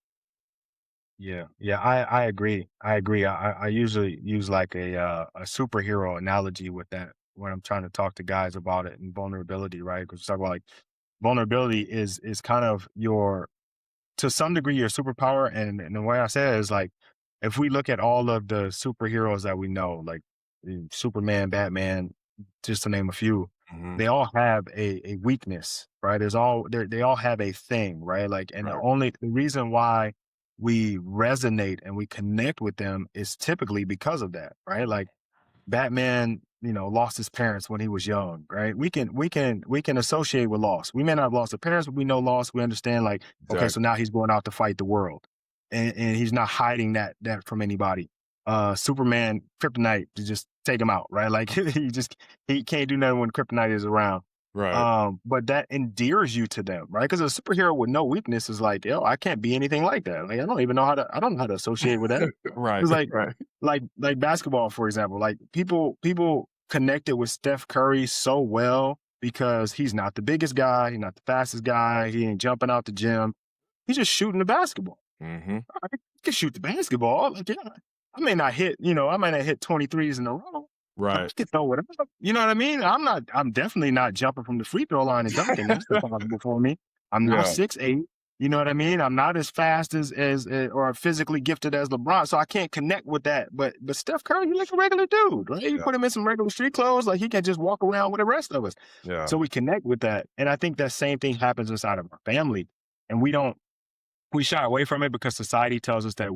Yeah, yeah, I agree. I agree. I usually use like a superhero analogy with that when I'm trying to talk to guys about it and vulnerability, right? Because we talk about like vulnerability is kind of your, to some degree, your superpower. And the way I say it is like, if we look at all of the superheroes that we know, like Superman, Batman, just to name a few, Hmm. they all have a weakness, right? They all have a thing, right? Like, and Right. the reason why we resonate and we connect with them is typically because of that, right? Like Batman, lost his parents when he was young, right? We can associate with loss. We may not have lost the parents, but we know loss. We understand, like, okay, so Exactly. now he's going out to fight the world, and he's not hiding that from anybody. Superman, kryptonite to just take him out, right? Like he can't do nothing when kryptonite is around. Right. But that endears you to them, right? Because a superhero with no weakness is like, yo, I can't be anything like that. Like I don't know how to associate with that. Right. It's like Right. like basketball, for example. Like people connected with Steph Curry so well because he's not the biggest guy, he's not the fastest guy, he ain't jumping out the gym. He's just shooting the basketball. Hmm. I can shoot the basketball. Like, yeah, I might not hit 23s in a row, but I Right. can throw it up. You know what I mean? I'm definitely not jumping from the free throw line and dunking. That's impossible for me. I'm not Yeah. 6'8". You know what I mean? I'm not as fast as or physically gifted as LeBron, so I can't connect with that. But Steph Curry, he's like a regular dude, right? You Yeah. put him in some regular street clothes, like he can just walk around with the rest of us. Yeah. So we connect with that, and I think that same thing happens inside of our family, and we shy away from it because society tells us that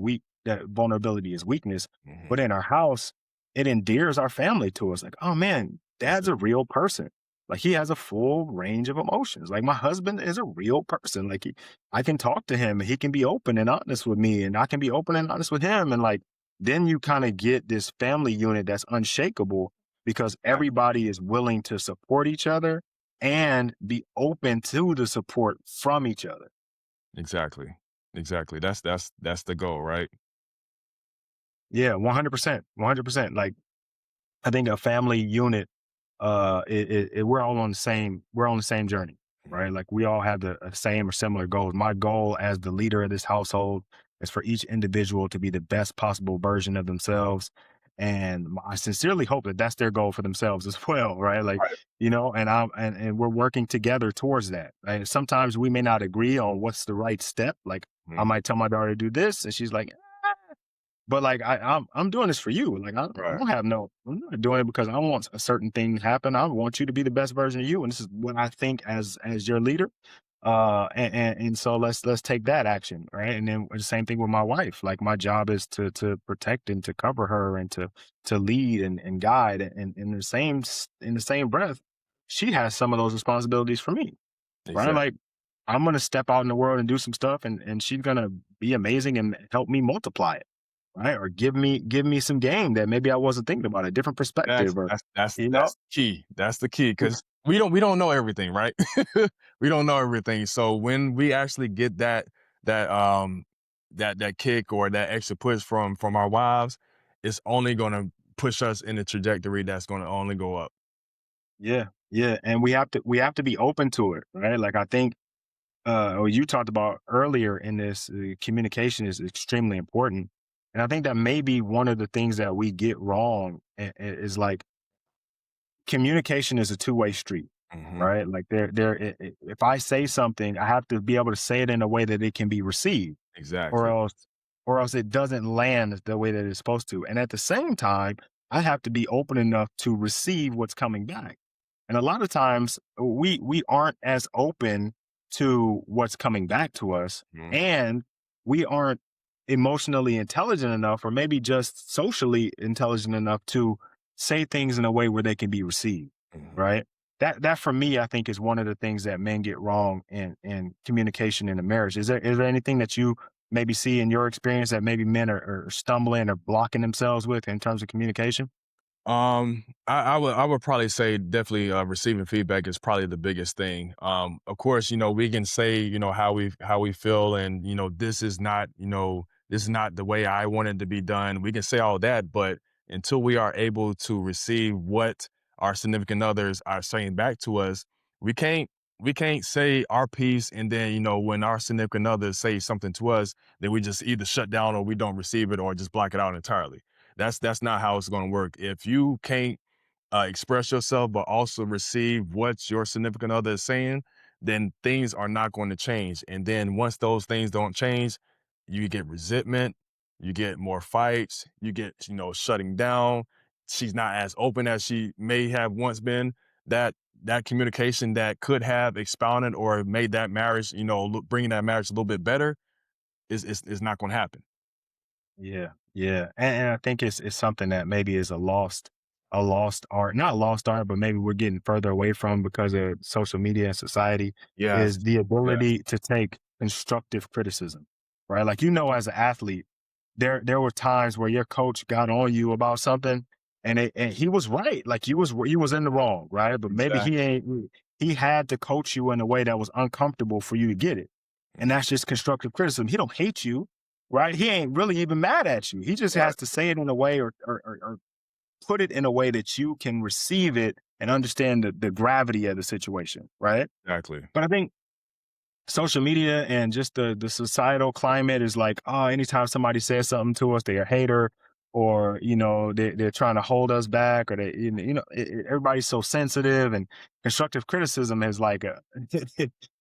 vulnerability is weakness. Hmm. But in our house, it endears our family to us. Like, oh man, dad's a real person. Like he has a full range of emotions. Like my husband is a real person. Like I can talk to him and he can be open and honest with me and I can be open and honest with him. And like, then you kind of get this family unit that's unshakable because everybody is willing to support each other and be open to the support from each other. Exactly. Exactly. That's the goal, right? Yeah, 100%, 100%. Like I think a family unit, we're on the same journey, right? Mhm. Like we all have the same or similar goals. My goal as the leader of this household is for each individual to be the best possible version of themselves. And I sincerely hope that that's their goal for themselves as well, right? Like, Right. and we're working together towards that. And sometimes we may not agree on what's the right step. Like I Mhm. might tell my daughter to do this and she's like, but like I'm doing this for you. Like I Right. don't have no. I'm not doing it because I want a certain thing to happen. I want you to be the best version of you, and this is what I think as your leader. And so let's take that action, right? And then the same thing with my wife. Like my job is to protect and to cover her and to lead and guide. And in the same breath, she has some of those responsibilities for me, right? Exactly. Like I'm gonna step out in the world and do some stuff, and she's gonna be amazing and help me multiply it, right? Or give me some game that maybe I wasn't thinking about, a different That's perspective, or that's that's you know, that's the key. That's the key because we don't know everything, right? We don't know everything. So when we actually get that that kick or that extra push from our wives, it's only gonna push us in a trajectory that's gonna only go up. yeah, yeah, and we have to be open to it, right? Like I think or you talked about earlier in this, communication is extremely important. And I think that maybe one of the things that we get wrong is like communication is a two-way street, Hmm. right? Like if I say something, I have to be able to say it in a way that it can be received, or Exactly. else, it doesn't land the way that it's supposed to. And at the same time, I have to be open enough to receive what's coming back. And a lot of times we aren't as open to what's coming back to us, Hmm. and we aren't emotionally intelligent enough, or maybe just socially intelligent enough to say things in a way where they can be received, Hmm. right? That for me, I think, is one of the things that men get wrong in communication in a marriage. Is there anything that you maybe see in your experience that maybe men are stumbling or blocking themselves with in terms of communication? I would probably say definitely receiving feedback is probably the biggest thing. Of course, we can say how we feel, and this is not the way I want it to be done. We can say all that, but until we are able to receive what our significant others are saying back to us, we can't say our piece, and then when our significant others say something to us, then we just either shut down or we don't receive it or just block it out entirely. That's not how it's going to work. If you can't express yourself, but also receive what your significant other is saying, then things are not going to change. And then once those things don't change, you get resentment, you get more fights, you get shutting down. She's not as open as she may have once been. That communication that could have expounded or made that marriage, bringing that marriage a little bit better, is not going to happen. Yeah, yeah, and I think it's something that maybe is a lost art, not a lost art, but maybe we're getting further away from because of social media and society, Yes. is the Yes. ability to take constructive criticism, right? Like, as an athlete, there were times where your coach got on you about something, and he was right, like you was in the wrong, right? But maybe Exactly. he had to coach you in a way that was uncomfortable for you to get it, and Mhm. that's just constructive criticism. He don't hate you, right? He ain't really even mad at you. He just Right. has to say it in a way, or put it in a way that you can receive it and understand the gravity of the situation, right? Exactly. But I think social media and just the societal climate is like, oh, anytime somebody says something to us, they're a hater, or they're trying to hold us back, or everybody's so sensitive, and constructive criticism is like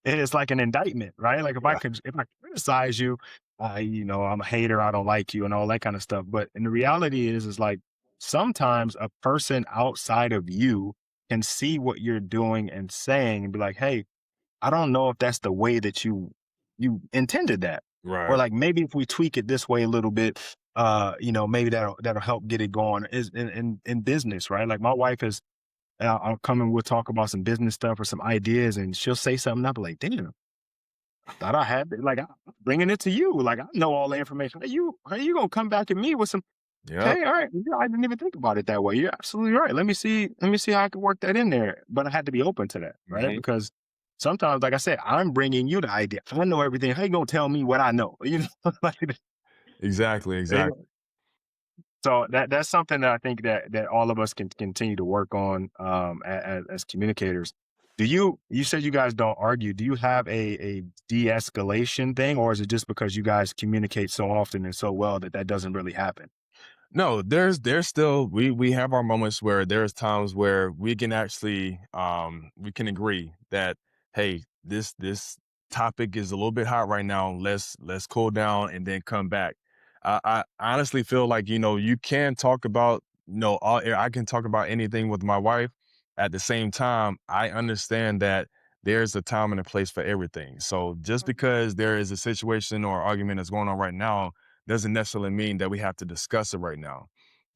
it's like an indictment, right? Like Yeah. if I criticize you, I'm a hater, I don't like you, and all that kind of stuff. But in the reality is like sometimes a person outside of you can see what you're doing and saying and be like, hey, I don't know if that's the way that you intended that. Or Right. like, maybe if we tweak it this way a little bit, maybe that'll help get it going, is in business, right? Like, my wife is, I'll come and we'll talk about some business stuff or some ideas, and she'll say something. I'll be like, damn, I thought I had it. Like, I'm bringing it to you. Like, I know all the information. How you gonna come back at me with some, Yep. okay, all right. Yeah, I didn't even think about it that way. You're absolutely right. Let me see how I can work that in there. But I had to be open to that, right? Mhm. Because sometimes, like I said, I'm bringing you the idea. I know everything. How you gonna tell me what I know? Like, Exactly, you exactly. know, so that's something that I think that all of us can continue to work on, as communicators. You said you guys don't argue. Do you have a de-escalation thing, or is it just because you guys communicate so often and so well that doesn't really happen? No, there's still we have our moments where there's times where we can actually we can agree that, hey, this topic is a little bit hot right now. Let's cool down and then come back. I honestly feel like you can talk about I can talk about anything with my wife. At the same time, I understand that there's a time and a place for everything. So just because there is a situation or argument that's going on right now doesn't necessarily mean that we have to discuss it right now.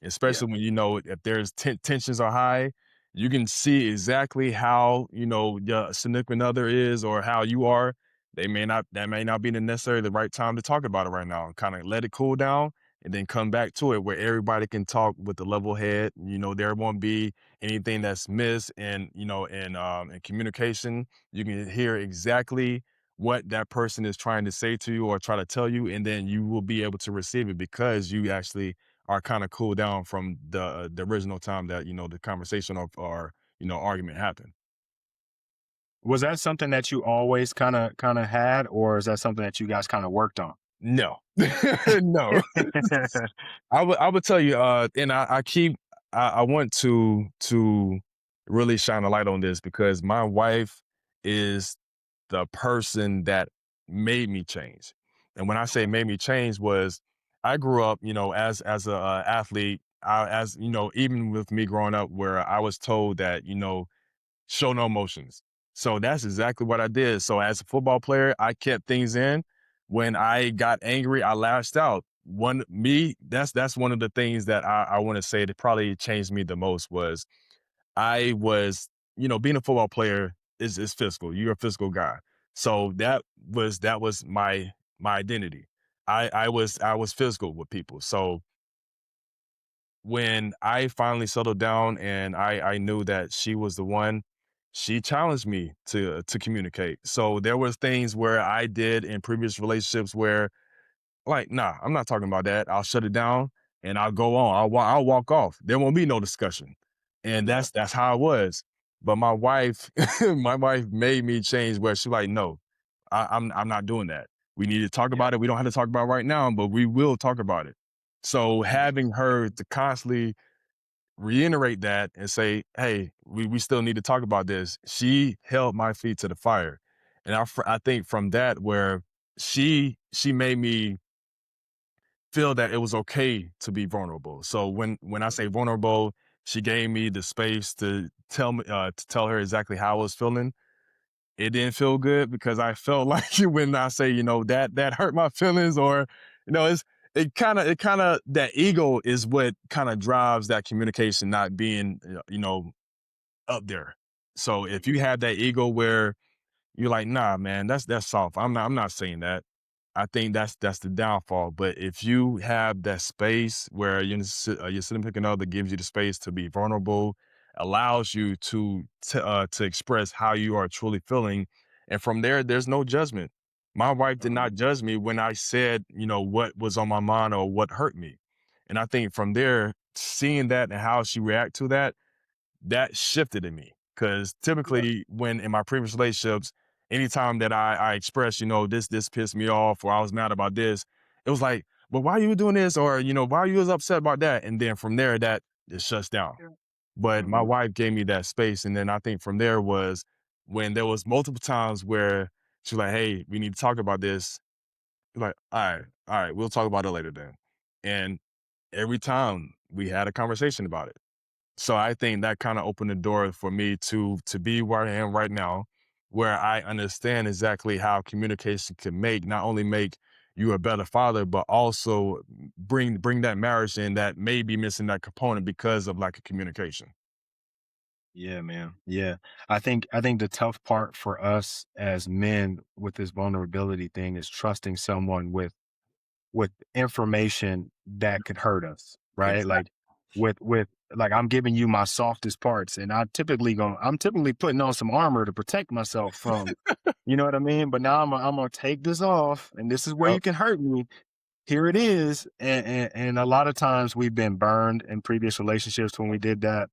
Yeah. Especially when if there's tensions are high, you can see exactly how your significant other is or how you are. That may not be necessarily the right time to talk about it right now. Kind of let it cool down and then come back to it where everybody can talk with a level head. There won't be anything that's missed and in communication. You can hear exactly what that person is trying to say to you or try to tell you, and then you will be able to receive it because you actually are kind of cooled down from the original time that the conversation or argument happened. Was that something that you always kind of had, or is that something that you guys kind of worked on? No, no. I would tell you, and I want to really shine a light on this because my wife is the person that made me change. And when I say made me change was I grew up, as a athlete, as even with me growing up where I was told that, show no emotions. So that's exactly what I did. So as a football player, I kept things in. When I got angry, I lashed out. That's one of the things that I want to say that probably changed me the most was I was, being a football player is physical. You're a physical guy. So that was my identity. I was physical with people. So when I finally settled down and I knew that she was the one, she challenged me to communicate. So there was things where I did in previous relationships where like, nah, I'm not talking about that. I'll shut it down and I'll go on. I'll walk off. There won't be no discussion. And that's how I was. But my wife, my wife made me change where she's like, no, I'm not doing that. We need to talk about it. We don't have to talk about it right now, but we will talk about it. So having her to constantly reiterate that and say, hey, we still need to talk about this. She held my feet to the fire. And I think from that where she made me feel that it was okay to be vulnerable. So when I say vulnerable, she gave me the space to tell her exactly how I was feeling. It didn't feel good because I felt like when I say, that hurt my feelings or, it kind of that ego is what kind of drives that communication not being, up there. So if you have that ego where you're like, nah, man, that's soft. I'm not saying that. I think that's the downfall. But if you have that space where your significant other gives you the space to be vulnerable, allows you to express how you are truly feeling, and from there's no judgment. My wife did not judge me when I said, what was on my mind or what hurt me, and I think from there, seeing that and how she react to that shifted in me. Because typically, when in my previous relationships, anytime that I expressed, this pissed me off or I was mad about this, it was like, but why you doing this? Or, why you was upset about that? And then from there, that it shuts down. But my wife gave me that space. And then I think from there was when there was multiple times where she was like, hey, we need to talk about this. Like, all right, we'll talk about it later then. And every time we had a conversation about it. So I think that kind of opened the door for me to be where I am right now, where I understand exactly how communication can not only make you a better father, but also bring that marriage in that may be missing that component because of lack of communication. Yeah, man. Yeah. I think the tough part for us as men with this vulnerability thing is trusting someone with information that could hurt us, right? Exactly. Like with like I'm giving you my softest parts and I'm typically putting on some armor to protect myself from, you know what I mean? But now I'm gonna take this off and this is where you Yep. can hurt me. Here it is. And a lot of times we've been burned in previous relationships when we did that.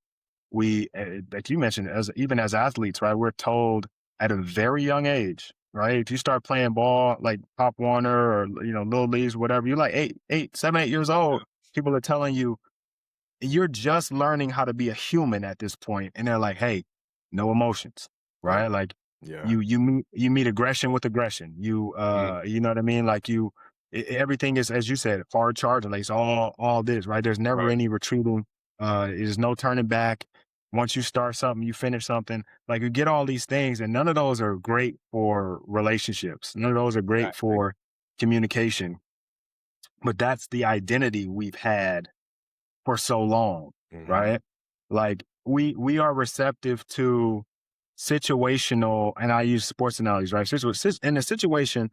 We like you mentioned, as even as athletes, right, we're told at a very young age, right, if you start playing ball like Pop Warner or little leagues, whatever, you're like 7 8 years old, people are telling you you're just learning how to be a human at this point, and they're like, hey, no emotions, Yep. right? Like Yeah. you meet aggression with aggression. You know what I mean? Like everything is, as you said, hard charging. Like it's all this, right? There's never Right. any retreating. There's no turning back. Once you start something, you finish something. Like you get all these things, and none of those are great for relationships. None of those are great Exactly. for communication. But that's the identity we've had for so long, Hmm. right? Like we are receptive to situational, and I use sports analogies, right? In a situation,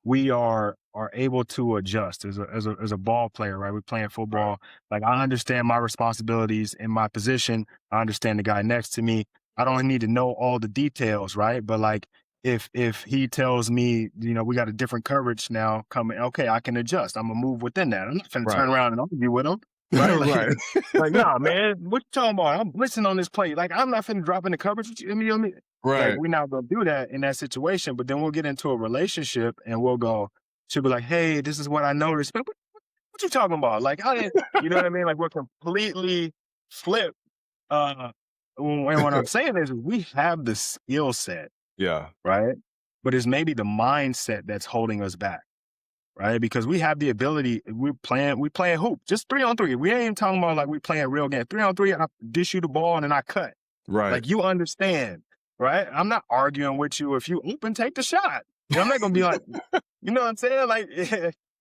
we are able to adjust as a ball player, right? We're playing Right. football. Like I understand my responsibilities in my position. I understand the guy next to me. I don't need to know all the details, right? But like if he tells me, we got a different coverage now coming, okay, I can adjust. I'm gonna move within that. I'm not gonna Right. turn around and argue with him, right? Like, Right. like, nah, man, what you talking about? I'm listening on this play. Like, I'm not finna drop in the coverage. I mean, Like, Right. we're not gonna do that in that situation, but then we'll get into a relationship and we'll go, she'll be like, "Hey, this is what I noticed." But what you talking about? Like, I didn't, you know what I mean? Like, we're completely flip. Uh, and what I'm saying is we have the skill set, Yeah. right? But it's maybe the mindset that's holding us back, right? Because we have the ability, we playing hoop, just 3-on-3. We ain't even talking about like we playing real game. 3-on-3, I dish you the ball and then I cut. Right. Like, you understand, right? I'm not arguing with you. If you open, take the shot. You know, I'm not gonna be like, you know what I'm saying? Like,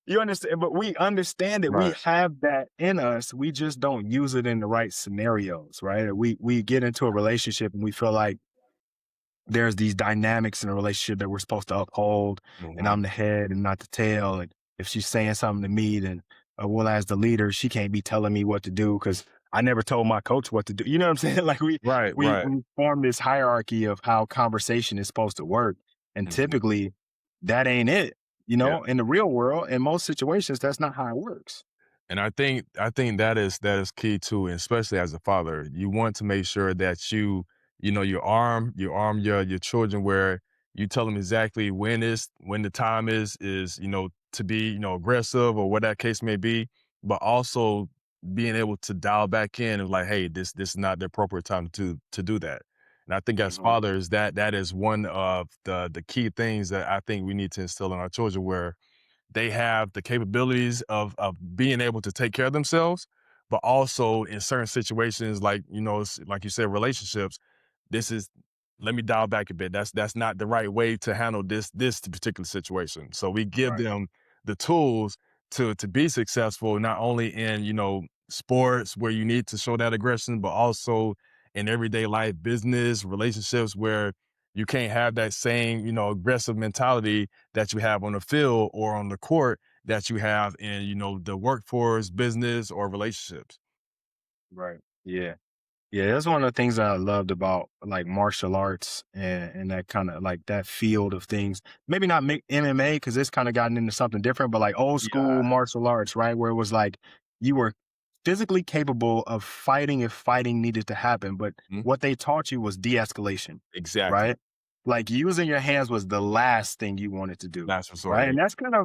you understand, but we understand that we Right. have that in us. We just don't use it in the right scenarios, right? We get into a relationship and we feel like there's these dynamics in a relationship that we're supposed to uphold, and Mhm. I'm the head and not the tail. And if she's saying something to me, then well, as the leader, she can't be telling me what to do because I never told my coach what to do. You know what I'm saying? Like, Right. we Right. we form this hierarchy of how conversation is supposed to work, and Mhm. typically that ain't it. You Yeah. know, in the real world, in most situations, that's not how it works. And I think that is key too, and especially as a father. You want to make sure that you arm your children where you tell them exactly when the time is to be aggressive or what that case may be, but also being able to dial back in and like, hey, this is not the appropriate time to do that. And I think as Mhm. fathers, that is one of the key things that I think we need to instill in our children where they have the capabilities of being able to take care of themselves, but also in certain situations, like like you said, relationships. This is Let me dial back a bit. That's not the right way to handle this particular situation. So we give Right. them the tools to be successful, not only in sports where you need to show that aggression, but also in everyday life, business, relationships where you can't have that same aggressive mentality that you have on the field or on the court that you have in, the workforce, business, or relationships. Right. Yeah. Yeah, that's one of the things that I loved about like martial arts and that kind of like that field of things. Maybe not make MMA because it's kind of gotten into something different, but like old Yeah. school martial arts, right? Where it was like you were physically capable of fighting if fighting needed to happen, but Mhm. what they taught you was de-escalation, Exactly. right? Like using your hands was the last thing you wanted to do, Last resort. right? Yeah. And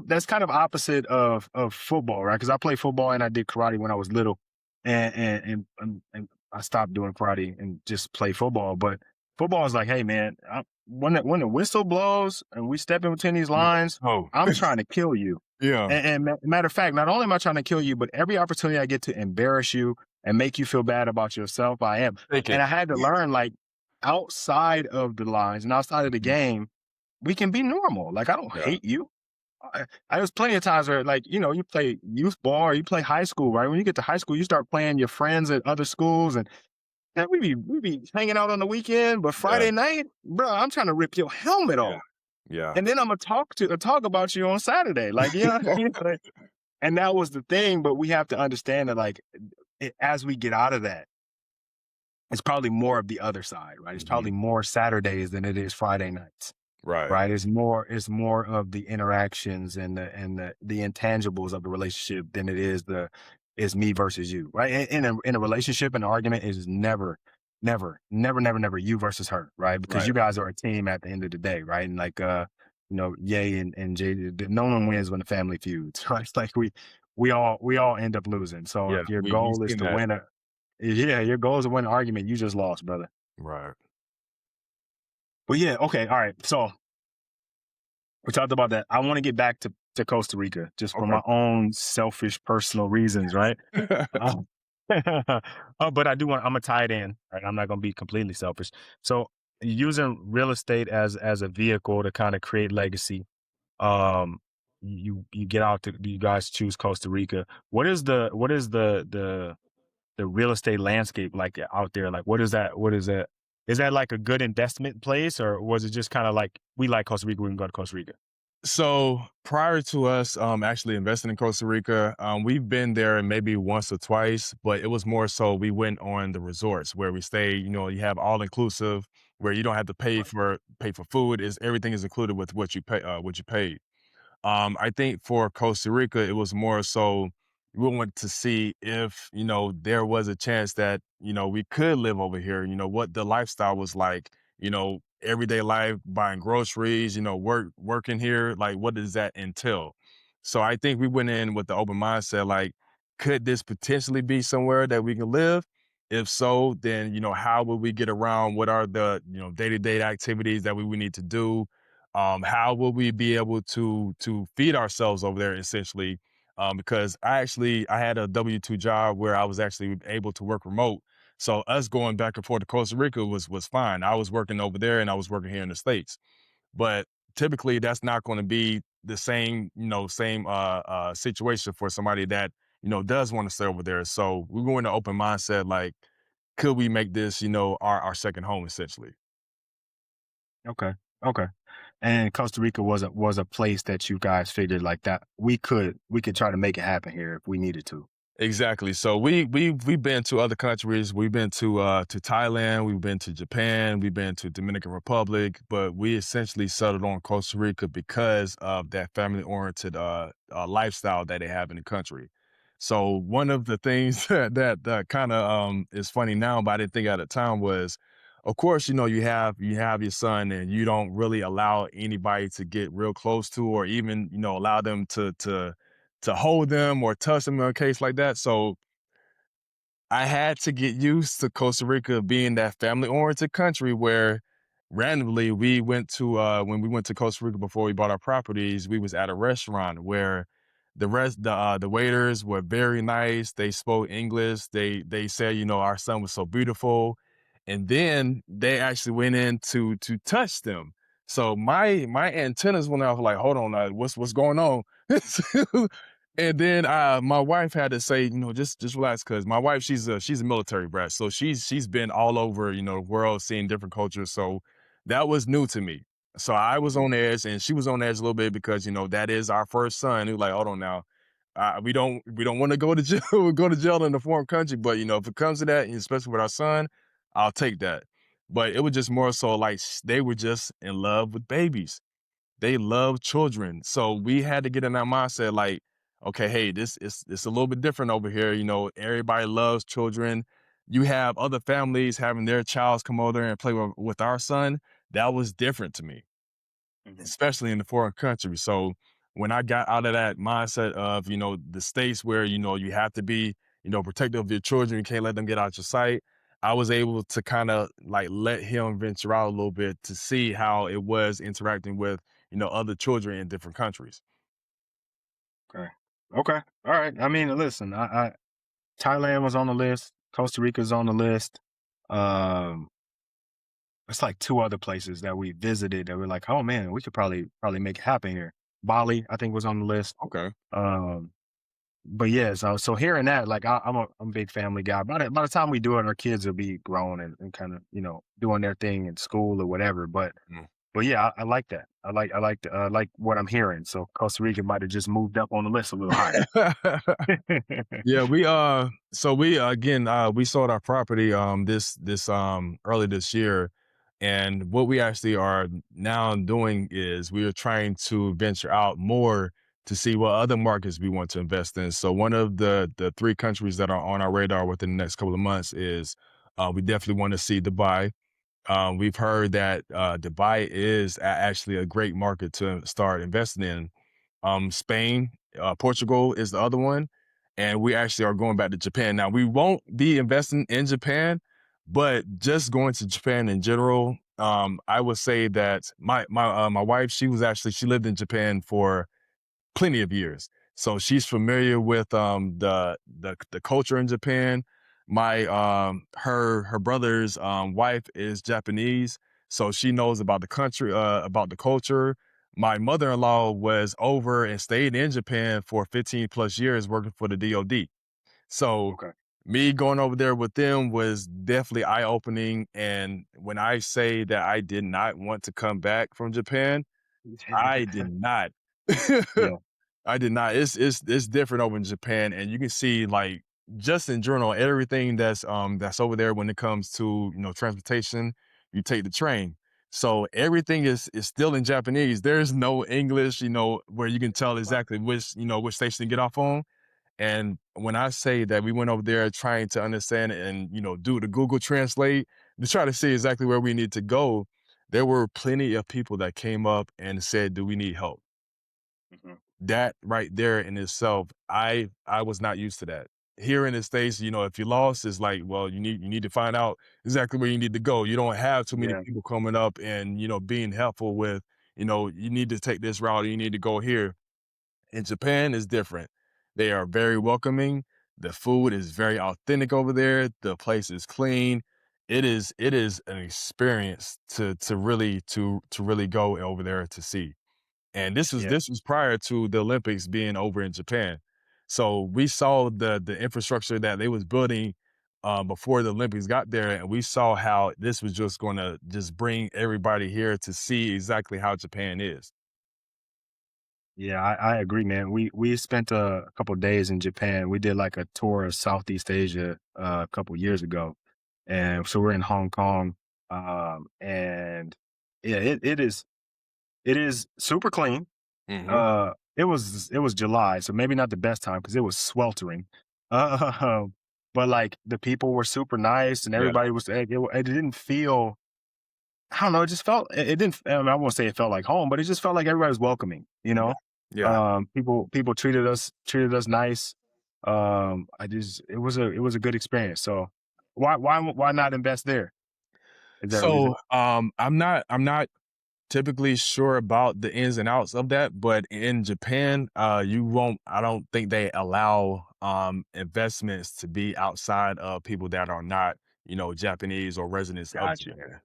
that's kind of opposite of football, right? Because I played football and I did karate when I was little, and I stopped doing karate and just play football. But football is like, hey man, when the whistle blows and we step in between these lines, Oh, I'm trying to kill you. yeah. And matter of fact, not only am I trying to kill you, but every opportunity I get to embarrass you and make you feel bad about yourself, I am. Take And it. I had to learn like outside of the lines and outside of the Mhm. game, we can be normal. Like, I don't Yeah. hate you. There's plenty of times where, like, you play youth ball or you play high school, right? When you get to high school, you start playing your friends at other schools, and we be hanging out on the weekend. But Yeah. Friday night, bro, I'm trying to rip your helmet Yeah. off, Yeah. and then I'm gonna talk about you on Saturday, like, you know what I mean? Like, and that was the thing. But we have to understand that, like, as we get out of that, it's probably more of the other side, right? It's Mhm. probably more Saturdays than it is Friday nights. Right. Right. It's more of the interactions and the intangibles of the relationship than it is is me versus you. Right. In a relationship, an argument is never you versus her. Right. Because Right. you guys are a team at the end of the day. Right. And like Ye and Jay, no one wins when the family feuds. Right. It's like we all end up losing. So Yeah. if your We've goal is seen to that. win your goal is to win an argument, you just lost, brother. Right. But yeah, okay, all right. So we talked about that. I want to get back to Costa Rica just for Okay. my own selfish personal reasons, right? Um, but I'm gonna tie it in, right? I'm not gonna be completely selfish. So using real estate as a vehicle to kind of create legacy. Um, you get out to you guys choose Costa Rica. What is the real estate landscape like out there? Like, what is that? What is that? Is that like a good investment place, or was it just kind of like we like Costa Rica, we can go to Costa Rica? So prior to us actually investing in Costa Rica, we've been there maybe once or twice, but it was more so we went on the resorts where we stay. You have all inclusive where you don't have to pay Right. for food. Is everything is included with what you paid. I think for Costa Rica, it was more so we wanted to see if, there was a chance that, we could live over here, what the lifestyle was like, everyday life, buying groceries, working here, like what does that entail? So I think we went in with the open mindset, like, could this potentially be somewhere that we can live? If so, then, how would we get around? What are the, day-to-day activities that we would need to do? How will we be able to feed ourselves over there essentially? Because I had a W-2 job where I was actually able to work remote. So us going back and forth to Costa Rica was fine. I was working over there and I was working here in the States. But typically that's not going to be the same situation for somebody that, does want to stay over there. So we go into open mindset, like, could we make this, our second home essentially? Okay. Okay. And Costa Rica was a place that you guys figured like that we could try to make it happen here if we needed to. Exactly. So we've been to other countries. We've been to Thailand. We've been to Japan. We've been to Dominican Republic. But we essentially settled on Costa Rica because of that family oriented lifestyle that they have in the country. So one of the things that kind of is funny now, but I didn't think at the time was, of course, you have your son, and you don't really allow anybody to get real close to, or even allow them to hold them or touch them in a case like that. So I had to get used to Costa Rica being that family-oriented country where randomly we went to when we went to Costa Rica before we bought our properties, we was at a restaurant where the waiters were very nice. They spoke English. They said, our son was so beautiful. And then they actually went in to touch them. So my antennas went off like, hold on, what's going on? And then my wife had to say, just relax, because my wife, she's a military brat, so she's been all over the world, seeing different cultures. So that was new to me. So I was Mhm. on edge, and she was on edge a little bit because that is our first son. It was like, hold on now, we don't want to go to jail, go to jail in a foreign country, but if it comes to that, and especially with our son, I'll take that. But it was just more so like they were just in love with babies. They love children. So we had to get in that mindset like, okay, hey, this is it's a little bit different over here. Everybody loves children. You have other families having their childs come over there and play with our son. That was different to me, Mhm. especially in the foreign country. So when I got out of that mindset of, the states where, you have to be, protective of your children, you can't let them get out your sight. I was able to kind of like let him venture out a little bit to see how it was interacting with, other children in different countries. Okay. Okay. All right. I mean, listen, I Thailand was on the list. Costa Rica's on the list. Um, it's like two other places that we visited that we're like, oh man, we could probably make it happen here. Bali, I think, was on the list. Okay. Um, but yeah, so hearing that, like, I'm a big family guy. By the time we do it, our kids will be grown and kind of doing their thing in school or whatever. But yeah, I like that. I like what I'm hearing. So Costa Rica might have just moved up on the list a little higher. Yeah, we sold our property this early this year. And what we actually are now doing is we are trying to venture out more to see what other markets we want to invest in. So one of the three countries that are on our radar within the next couple of months is we definitely want to see Dubai. We've heard that Dubai is actually a great market to start investing in. Spain, Portugal is the other one. And we actually are going back to Japan. Now, we won't be investing in Japan, but just going to Japan in general, I would say that my wife, she lived in Japan for plenty of years. So she's familiar with the culture in Japan. My her brother's wife is Japanese, so she knows about the country, about the culture. My mother-in-law was over and stayed in Japan for 15 plus years working for the DoD. So Okay. me going over there with them was definitely eye-opening. And when I say that I did not want to come back from Japan, I did not. Yeah. I did not. It's different over in Japan, and you can see like just in general everything that's over there when it comes to transportation. You take the train, so everything is still in Japanese. There's no English, where you can tell Wow. exactly which station to get off on. And when I say that we went over there trying to understand it and do the Google Translate, to try to see exactly where we need to go, there were plenty of people that came up and said, "Do we need help?" Mhm. That right there in itself, I was not used to that. Here in the States, if you lost, it's like, well, you need to find out exactly where you need to go. You don't have too many Yeah. people coming up and, being helpful with, you need to take this route, or you need to go here. In Japan is different. They are very welcoming. The food is very authentic over there. The place is clean. It is an experience to really go over there to see. And this was Yeah. this was prior to the Olympics being over in Japan. So we saw the infrastructure that they was building before the Olympics got there, and we saw how this was just going to just bring everybody here to see exactly how Japan is. Yeah, I agree, man. We spent a couple days in Japan. We did like a tour of Southeast Asia a couple years ago, and so we're in Hong Kong. And yeah, it is super clean. Hmm. It was July, so maybe not the best time because it was sweltering. Uh, but like the people were super nice, and Yeah, everybody was. It didn't feel. I don't know. It just felt. It didn't. I mean, I won't say it felt like home, but it just felt like everybody was welcoming. yeah, yeah. People treated us nice. It was a good experience. So why not invest there? Is that a reason? So I'm not typically sure about the ins and outs of that, but in Japan, you won't. I don't think they allow investments to be outside of people that are not, Japanese or residents of Got you. Japan.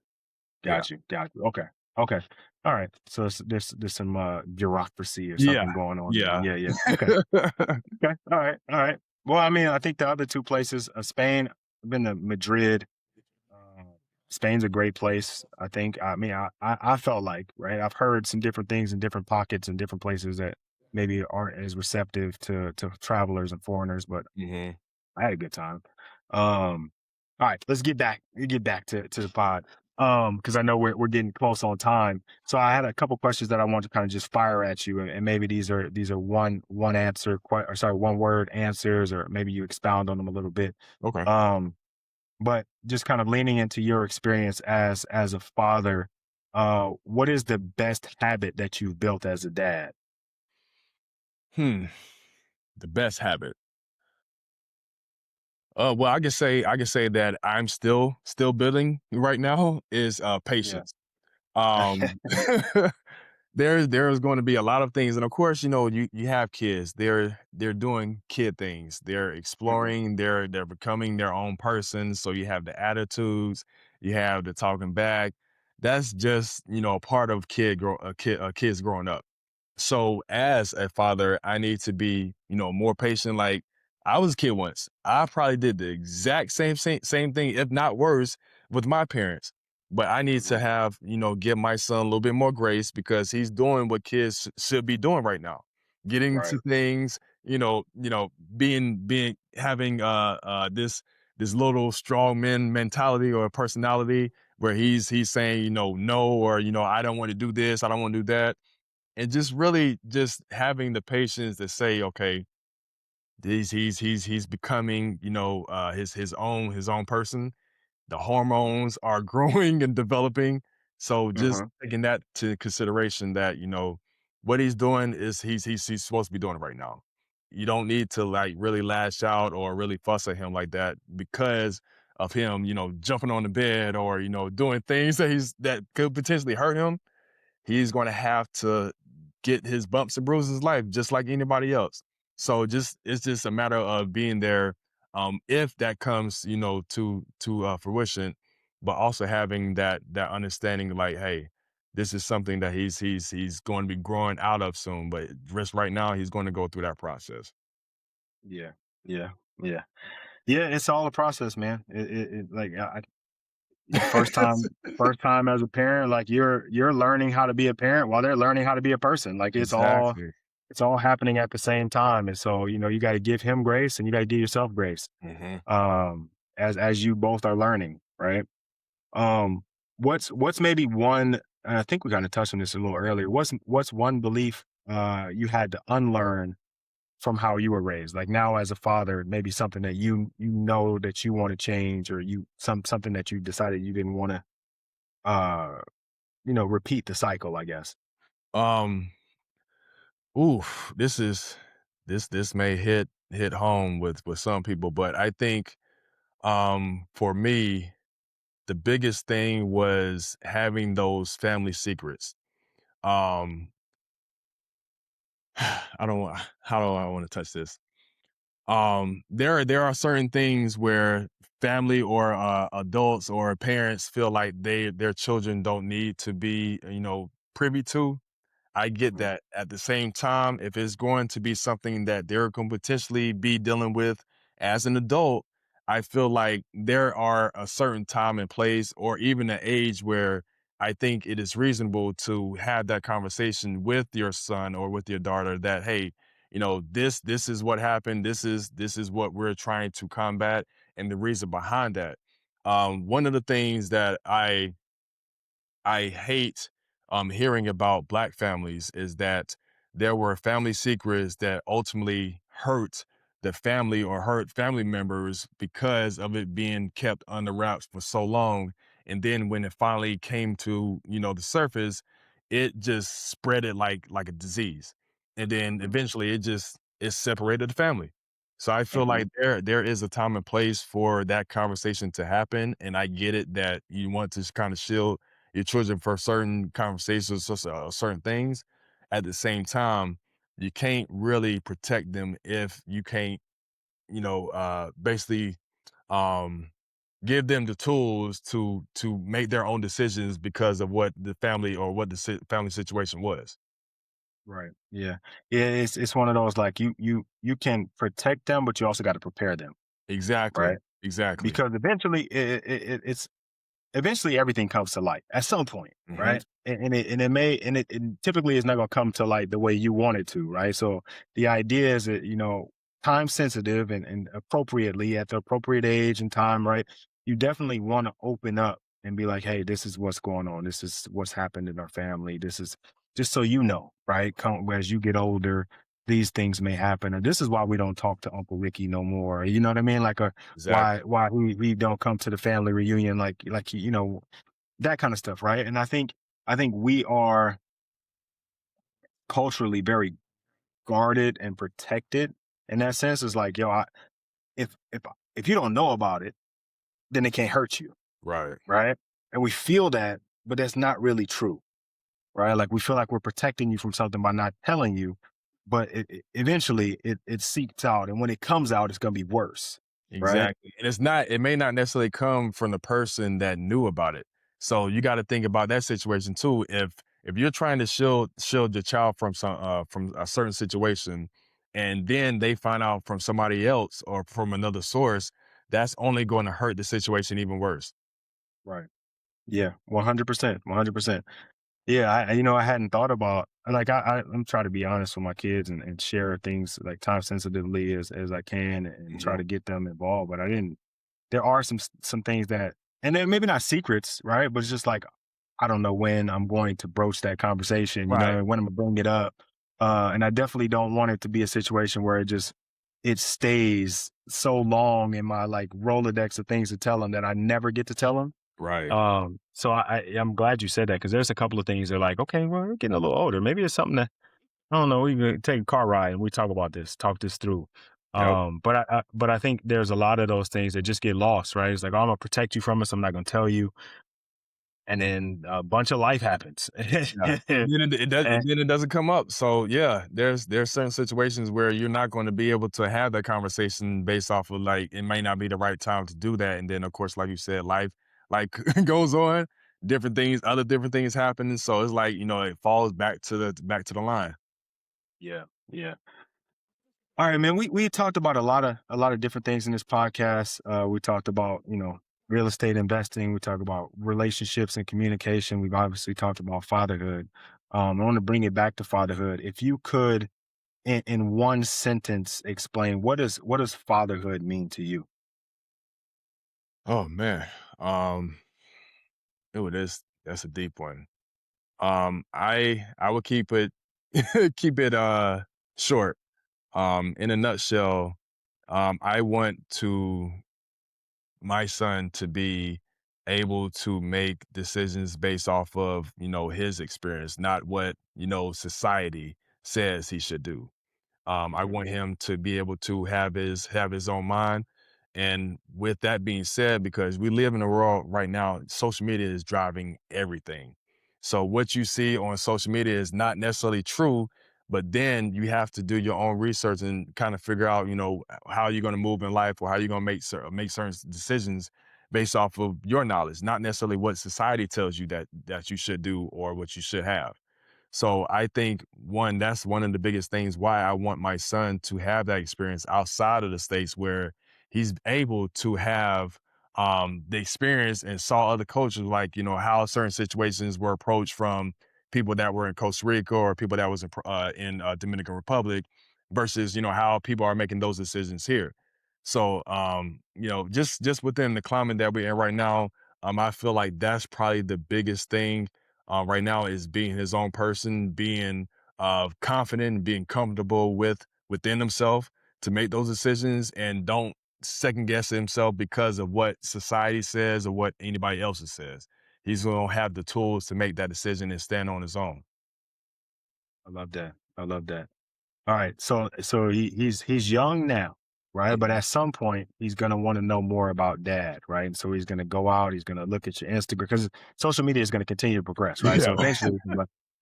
Yeah, Got you. Okay. Okay. All right. So there's some bureaucracy or yeah, something going on there. yeah. Yeah. Yeah. Okay. Okay. All right. All right. Well, I mean, I think the other two places, Spain. I've been to Madrid. Uh, Spain's a great place. I think. I mean, I felt like, right. I've heard some different things in different pockets and different places that maybe aren't as receptive to travelers and foreigners, but Hmm. I had a good time. Um, all right, let's get back to the pod. Because I know we're getting close on time. So I had a couple questions that I want to kind of just fire at you, and maybe these are one answer, or sorry, one word answers, or maybe you expound on them a little bit. Okay. Um, but just kind of leaning into your experience as a father, what is the best habit that you've built as a dad? Hmm. The best habit. Well, I can say that I'm still building right now is Yeah. patience. Um, there's going to be a lot of things, and of course, you have kids. They're doing kid things. They're Hmm. exploring. They're becoming their own person. So you have the attitudes. You have the talking back. That's just a part of kids growing up. So as a father, I need to be, more patient. Like I was a kid once. I probably did the exact same thing, if not worse, with my parents. But I need Hmm. to have, give my son a little bit more grace because he's doing what kids should be doing right now. Getting Right. to things, being having this little strong man mentality or personality where he's saying, no, or I don't want to do this, I don't want to do that, and just really just having the patience to say, okay, he's becoming, his own person. The hormones are growing and developing. So just Hmm. taking that to consideration that, what he's doing is he's supposed to be doing it right now. You don't need to like really lash out or really fuss at him like that because of him, jumping on the bed or, doing things that could potentially hurt him. He's going to have to get his bumps and bruises in life just like anybody else. So it's just a matter of being there, if that comes, to fruition, but also having that understanding, like, hey, this is something that he's going to be growing out of soon, but just right now he's going to go through that process. Yeah. Yeah. Yeah. Yeah, it's all a process, man. Like first time as a parent, like you're learning how to be a parent while they're learning how to be a person. Like Exactly. it's all happening at the same time. And so, you got to give him grace and you got to give yourself grace. Hmm. Um, as you both are learning, right? Um, what's maybe one, and I think we kind of touched on this a little earlier. What's one belief you had to unlearn from how you were raised? Like now as a father, maybe something that you know that you want to change, or something that you decided you didn't want to repeat the cycle, I guess. Um, oof, this may hit home with some people, but I think for me, the biggest thing was having those family secrets. Um, I don't want how do I want to touch this? There are certain things where family or adults or parents feel like their children don't need to be, privy to. I get Mhm. that. At the same time, if it's going to be something that they're going to potentially be dealing with as an adult, I feel like there are a certain time and place, or even an age where I think it is reasonable to have that conversation with your son or with your daughter that, hey, this is what happened. This is what we're trying to combat, and the reason behind that. One of the things that I hate hearing about Black families is that there were family secrets that ultimately hurt the family or hurt family members because of it being kept under wraps for so long. And then when it finally came to, the surface, it just spread it like a disease. And then Mhm. eventually it separated the family. So I feel Mhm. like there is a time and place for that conversation to happen. And I get it that you want to kind of shield your children for certain conversations, certain things. At the same time, you can't really protect them if you can't, basically um, give them the tools to make their own decisions because of what the family or what the family situation was. Right. Yeah. Yeah. It's one of those, like, you can protect them, but you also got to prepare them. Exactly. Right. Exactly. Because it's eventually everything comes to light at some point, Hmm. right? And it typically is not going to come to light the way you want it to, right? So the idea is that, time sensitive and appropriately at the appropriate age and time, right? You definitely want to open up and be like, hey, this is what's going on. This is what's happened in our family. This is just so you know, right? As you get older, these things may happen. Or this is why we don't talk to Uncle Ricky no more. You know what I mean? Like, Exactly. why we don't come to the family reunion, like that kind of stuff, right? And I think we are culturally very guarded and protected in that sense. Is like, yo, if you don't know about it, then it can't hurt you, Right. right? And we feel that, but that's not really true, right? Like we feel like we're protecting you from something by not telling you, but eventually it seeps out, and when it comes out, it's gonna be worse, right? Exactly. And it may not necessarily come from the person that knew about it. So you got to think about that situation too. If you're trying to shield your child from a certain situation, and then they find out from somebody else or from another source, that's only going to hurt the situation even worse. Right. Yeah. 100%. 100%. Yeah, I hadn't thought about, like, I'm trying to be honest with my kids and share things like time sensitively as I can and try Hmm. to get them involved. But I didn't. There are some things that, and then maybe not secrets, right? But it's just like I don't know when I'm going to broach that conversation, Right. and when I'm gonna bring it up. And I definitely don't want it to be a situation where it stays so long in my like Rolodex of things to tell them that I never get to tell them. Right. So I'm glad you said that, because there's a couple of things that are like, okay, well, we're getting a little older. Maybe it's something that I don't know. We can take a car ride and we talk this through. Yep. But I think there's a lot of those things that just get lost, right? It's like, oh, I'm gonna protect you from it, so I'm not gonna tell you, and then a bunch of life happens. Yeah. And then And it doesn't come up. So yeah, there's certain situations where you're not going to be able to have that conversation based off of, like, it may not be the right time to do that. And then of course, like you said, life like goes on, other different things happen. And so it's like, it falls back to the line. yeah, yeah. All right, man. We talked about a lot of different things in this podcast. We talked about real estate investing. We talked about relationships and communication. We've obviously talked about fatherhood. I want to bring it back to fatherhood. If you could, in one sentence, explain what does fatherhood mean to you? Oh man. Oh, that's a deep one. I would keep it keep it short. In a nutshell, I want my son to be able to make decisions based off of, his experience, not what, society says he should do. I want him to be able to have his own mind. And with that being said, because we live in a world right now, social media is driving everything. So what you see on social media is not necessarily true, but then you have to do your own research and kind of figure out, how you're going to move in life or how you're going to make certain decisions based off of your knowledge, not necessarily what society tells you that you should do or what you should have. So I think that's one of the biggest things why I want my son to have that experience outside of the States where he's able to have the experience and saw other cultures, like, how certain situations were approached from people that were in Costa Rica or people that was in Dominican Republic versus, how people are making those decisions here. So, just within the climate that we're in right now, I feel like that's probably the biggest thing right now is being his own person, being confident, and being comfortable within himself to make those decisions, and don't second guess himself because of what society says or what anybody else says. He's going to have the tools to make that decision and stand on his own. I love that. I love that. All right. So he's young now, right? But Mhm. at some point he's gonna want to know more about dad, right? So he's gonna go out, he's gonna look at your Instagram because social media is gonna continue to progress, right? So Yeah. eventually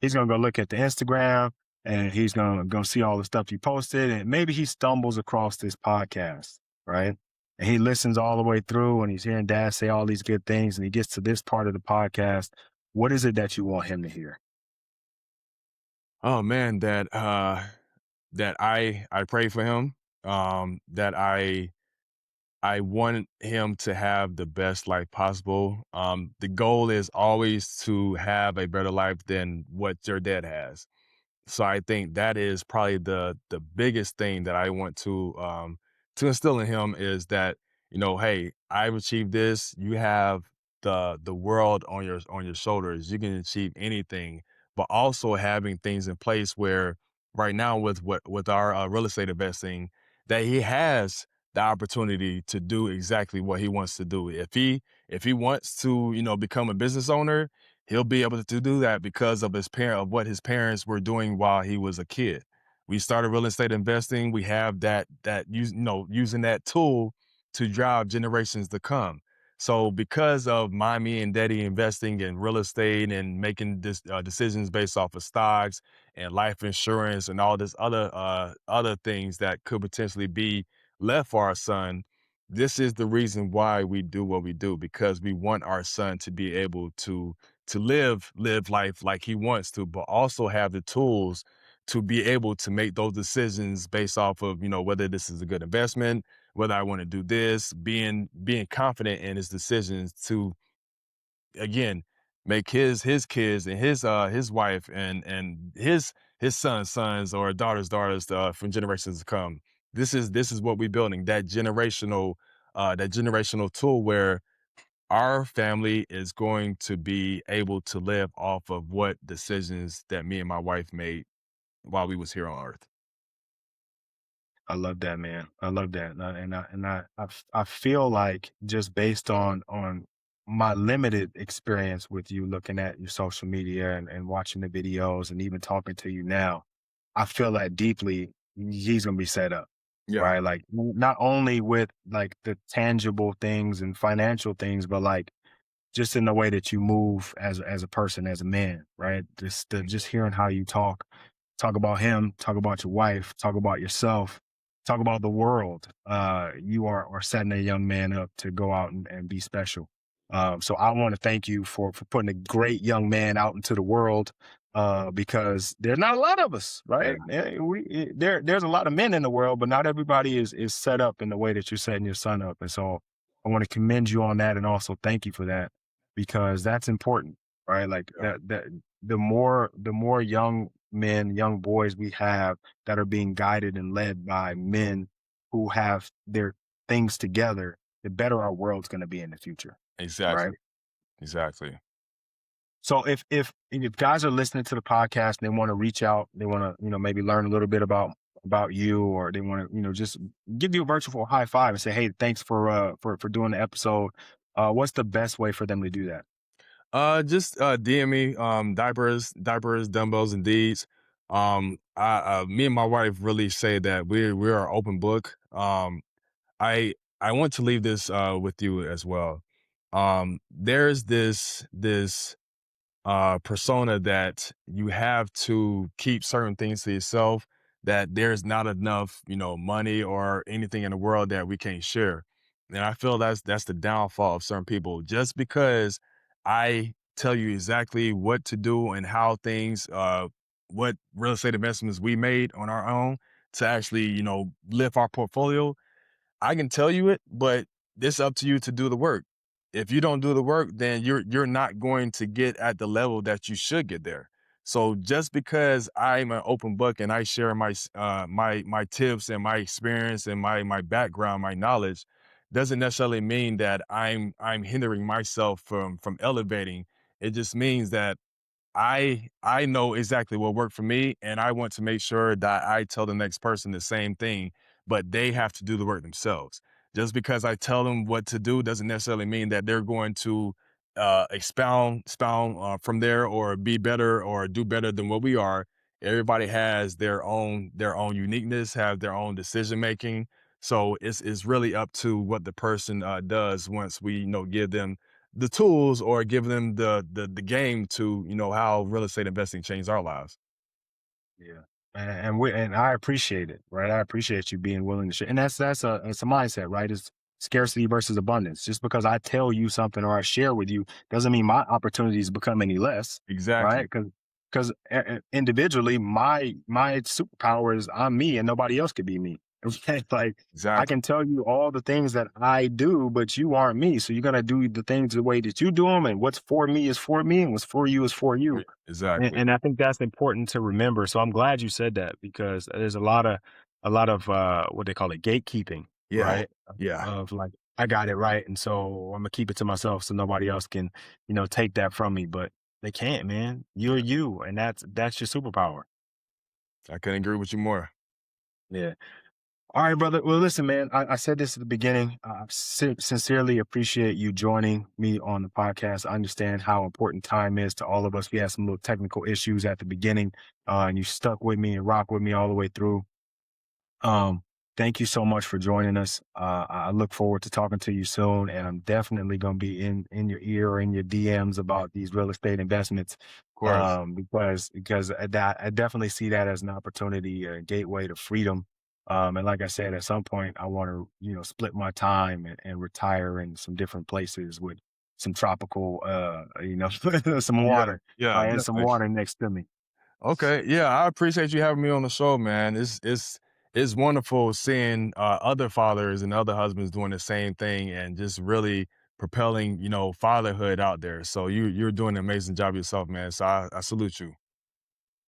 he's gonna go look at the Instagram and he's gonna go see all the stuff you posted, and maybe he stumbles across this podcast, right? And he listens all the way through and he's hearing dad say all these good things, and he gets to this part of the podcast. What is it that you want him to hear? Oh man, that I pray for him. That I want him to have the best life possible. The goal is always to have a better life than what your dad has. So I think that is probably the biggest thing that I want to instill in him is that, hey, I've achieved this. You have the world on your shoulders. You can achieve anything, but also having things in place where right now with our real estate investing, that he has the opportunity to do exactly what he wants to do. If he wants to, become a business owner, he'll be able to do that because of what his parents were doing while he was a kid. We started real estate investing. We have using that tool to drive generations to come. So because of mommy and daddy investing in real estate and making decisions based off of stocks and life insurance and all this other things that could potentially be left for our son, this is the reason why we do what we do, because we want our son to be able to live life like he wants to, but also have the tools to be able to make those decisions based off of, whether this is a good investment, whether I want to do this, being confident in his decisions to, again, make his kids and his wife and his sons or daughters from generations to come. This is what we're building, that generational tool where our family is going to be able to live off of what decisions that me and my wife made while we was here on earth. I love that, man. I love that, and I feel like just based on my limited experience with you, looking at your social media and watching the videos and even talking to you now, I feel that deeply he's gonna be set up, Yeah, right? Like not only with like the tangible things and financial things, but like just in the way that you move as a person, as a man, right? Just hearing how you talk about him, talk about your wife, talk about yourself, talk about the world. You are setting a young man up to go out and be special. So I want to thank you for putting a great young man out into the world, because there's not a lot of us, yeah, right? There's a lot of men in the world, but not everybody is set up in the way that you're setting your son up. And so I want to commend you on that, and also thank you for that, because that's important, right? Like yeah, that the more young men, young boys we have that are being guided and led by men who have their things together, the better our world's going to be in the future, right? exactly, exactly. So if guys are listening to the podcast and they want to reach out, they want to maybe learn a little bit about about you, or they want to, just give you a virtual high five and say, "Hey, thanks for doing the episode." What's the best way for them to do that? Just DM me, diapers, dumbbells, and deeds. Me and my wife really say that we're an open book. I want to leave this with you as well. There's this persona that you have to keep certain things to yourself, that there's not enough, money or anything in the world that we can't share. And I feel that's the downfall of certain people. Just because I tell you exactly what to do and how things, what real estate investments we made on our own to actually, lift our portfolio, I can tell you it, but it's up to you to do the work. If you don't do the work, then you're not going to get at the level that you should get there. So just because I'm an open book and I share my tips and my experience and my background, my knowledge, doesn't necessarily mean that I'm hindering myself from elevating. It just means that I know exactly what worked for me, and I want to make sure that I tell the next person the same thing, but they have to do the work themselves. Just because I tell them what to do doesn't necessarily mean that they're going to expound from there or be better or do better than what we are. Everybody has their own uniqueness, have their own decision making. So it's really up to what the person does once we give them the tools or give them the game to how real estate investing changed our lives. Yeah. And I appreciate it, right? I appreciate you being willing to share. And it's a mindset, right? It's scarcity versus abundance. Just because I tell you something or I share with you doesn't mean my opportunities become any less, right? Exactly. Because individually, my superpower is I'm me and nobody else could be me. Okay? Like I Exactly. can tell you all the things that I do, but you aren't me. So you're gonna do the things the way that you do them, and what's for me is for me, and what's for you is for you. And, Exactly. and I think that's important to remember. So I'm glad you said that because there's a lot of what they call it gatekeeping, Yeah. right? Yeah. Of like I got it right, and so I'm gonna keep it to myself so nobody else can, take that from me. But they can't, man. You're you, and that's your superpower. I couldn't agree with you more. Yeah. All right, brother. Well, listen, man. I said this at the beginning. I sincerely appreciate you joining me on the podcast. I understand how important time is to all of us. We had some little technical issues at the beginning, and you stuck with me and rock with me all the way through. Um, Thank you so much for joining us. I look forward to talking to you soon, and I'm definitely going to be in your ear or in your DMs about these real estate investments, Of course. because I definitely see that as an opportunity, a gateway to freedom. And like I said, at some point, I want to split my time and retire in some different places with some tropical, some Yeah. water, Yeah. and some Definitely. water next to me. Okay. Yeah. I appreciate you having me on the show, man. It's wonderful seeing other fathers and other husbands doing the same thing and just really propelling, fatherhood out there. So you're doing an amazing job yourself, man. So I salute you.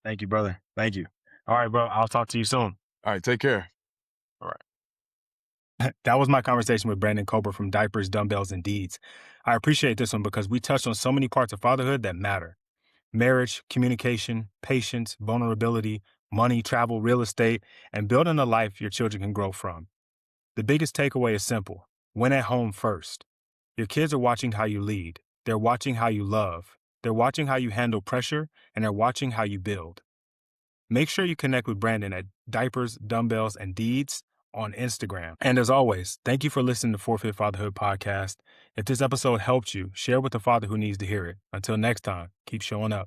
Thank you, brother. Thank you. All right, bro. I'll talk to you soon. All right. Take care. All right. That was my conversation with Brandon Colbert from Diapers, Dumbbells, and Deeds. I appreciate this one because we touched on so many parts of fatherhood that matter: marriage, communication, patience, vulnerability, money, travel, real estate, and building a life your children can grow from. The biggest takeaway is simple: win at home first. Your kids are watching how you lead, they're watching how you love, they're watching how you handle pressure, and they're watching how you build. Make sure you connect with Brandon at Diapers, Dumbbells, and Deeds on Instagram. And as always, thank you for listening to Forfeit Fatherhood Podcast. If this episode helped you, share with a father who needs to hear it. Until next time, keep showing up.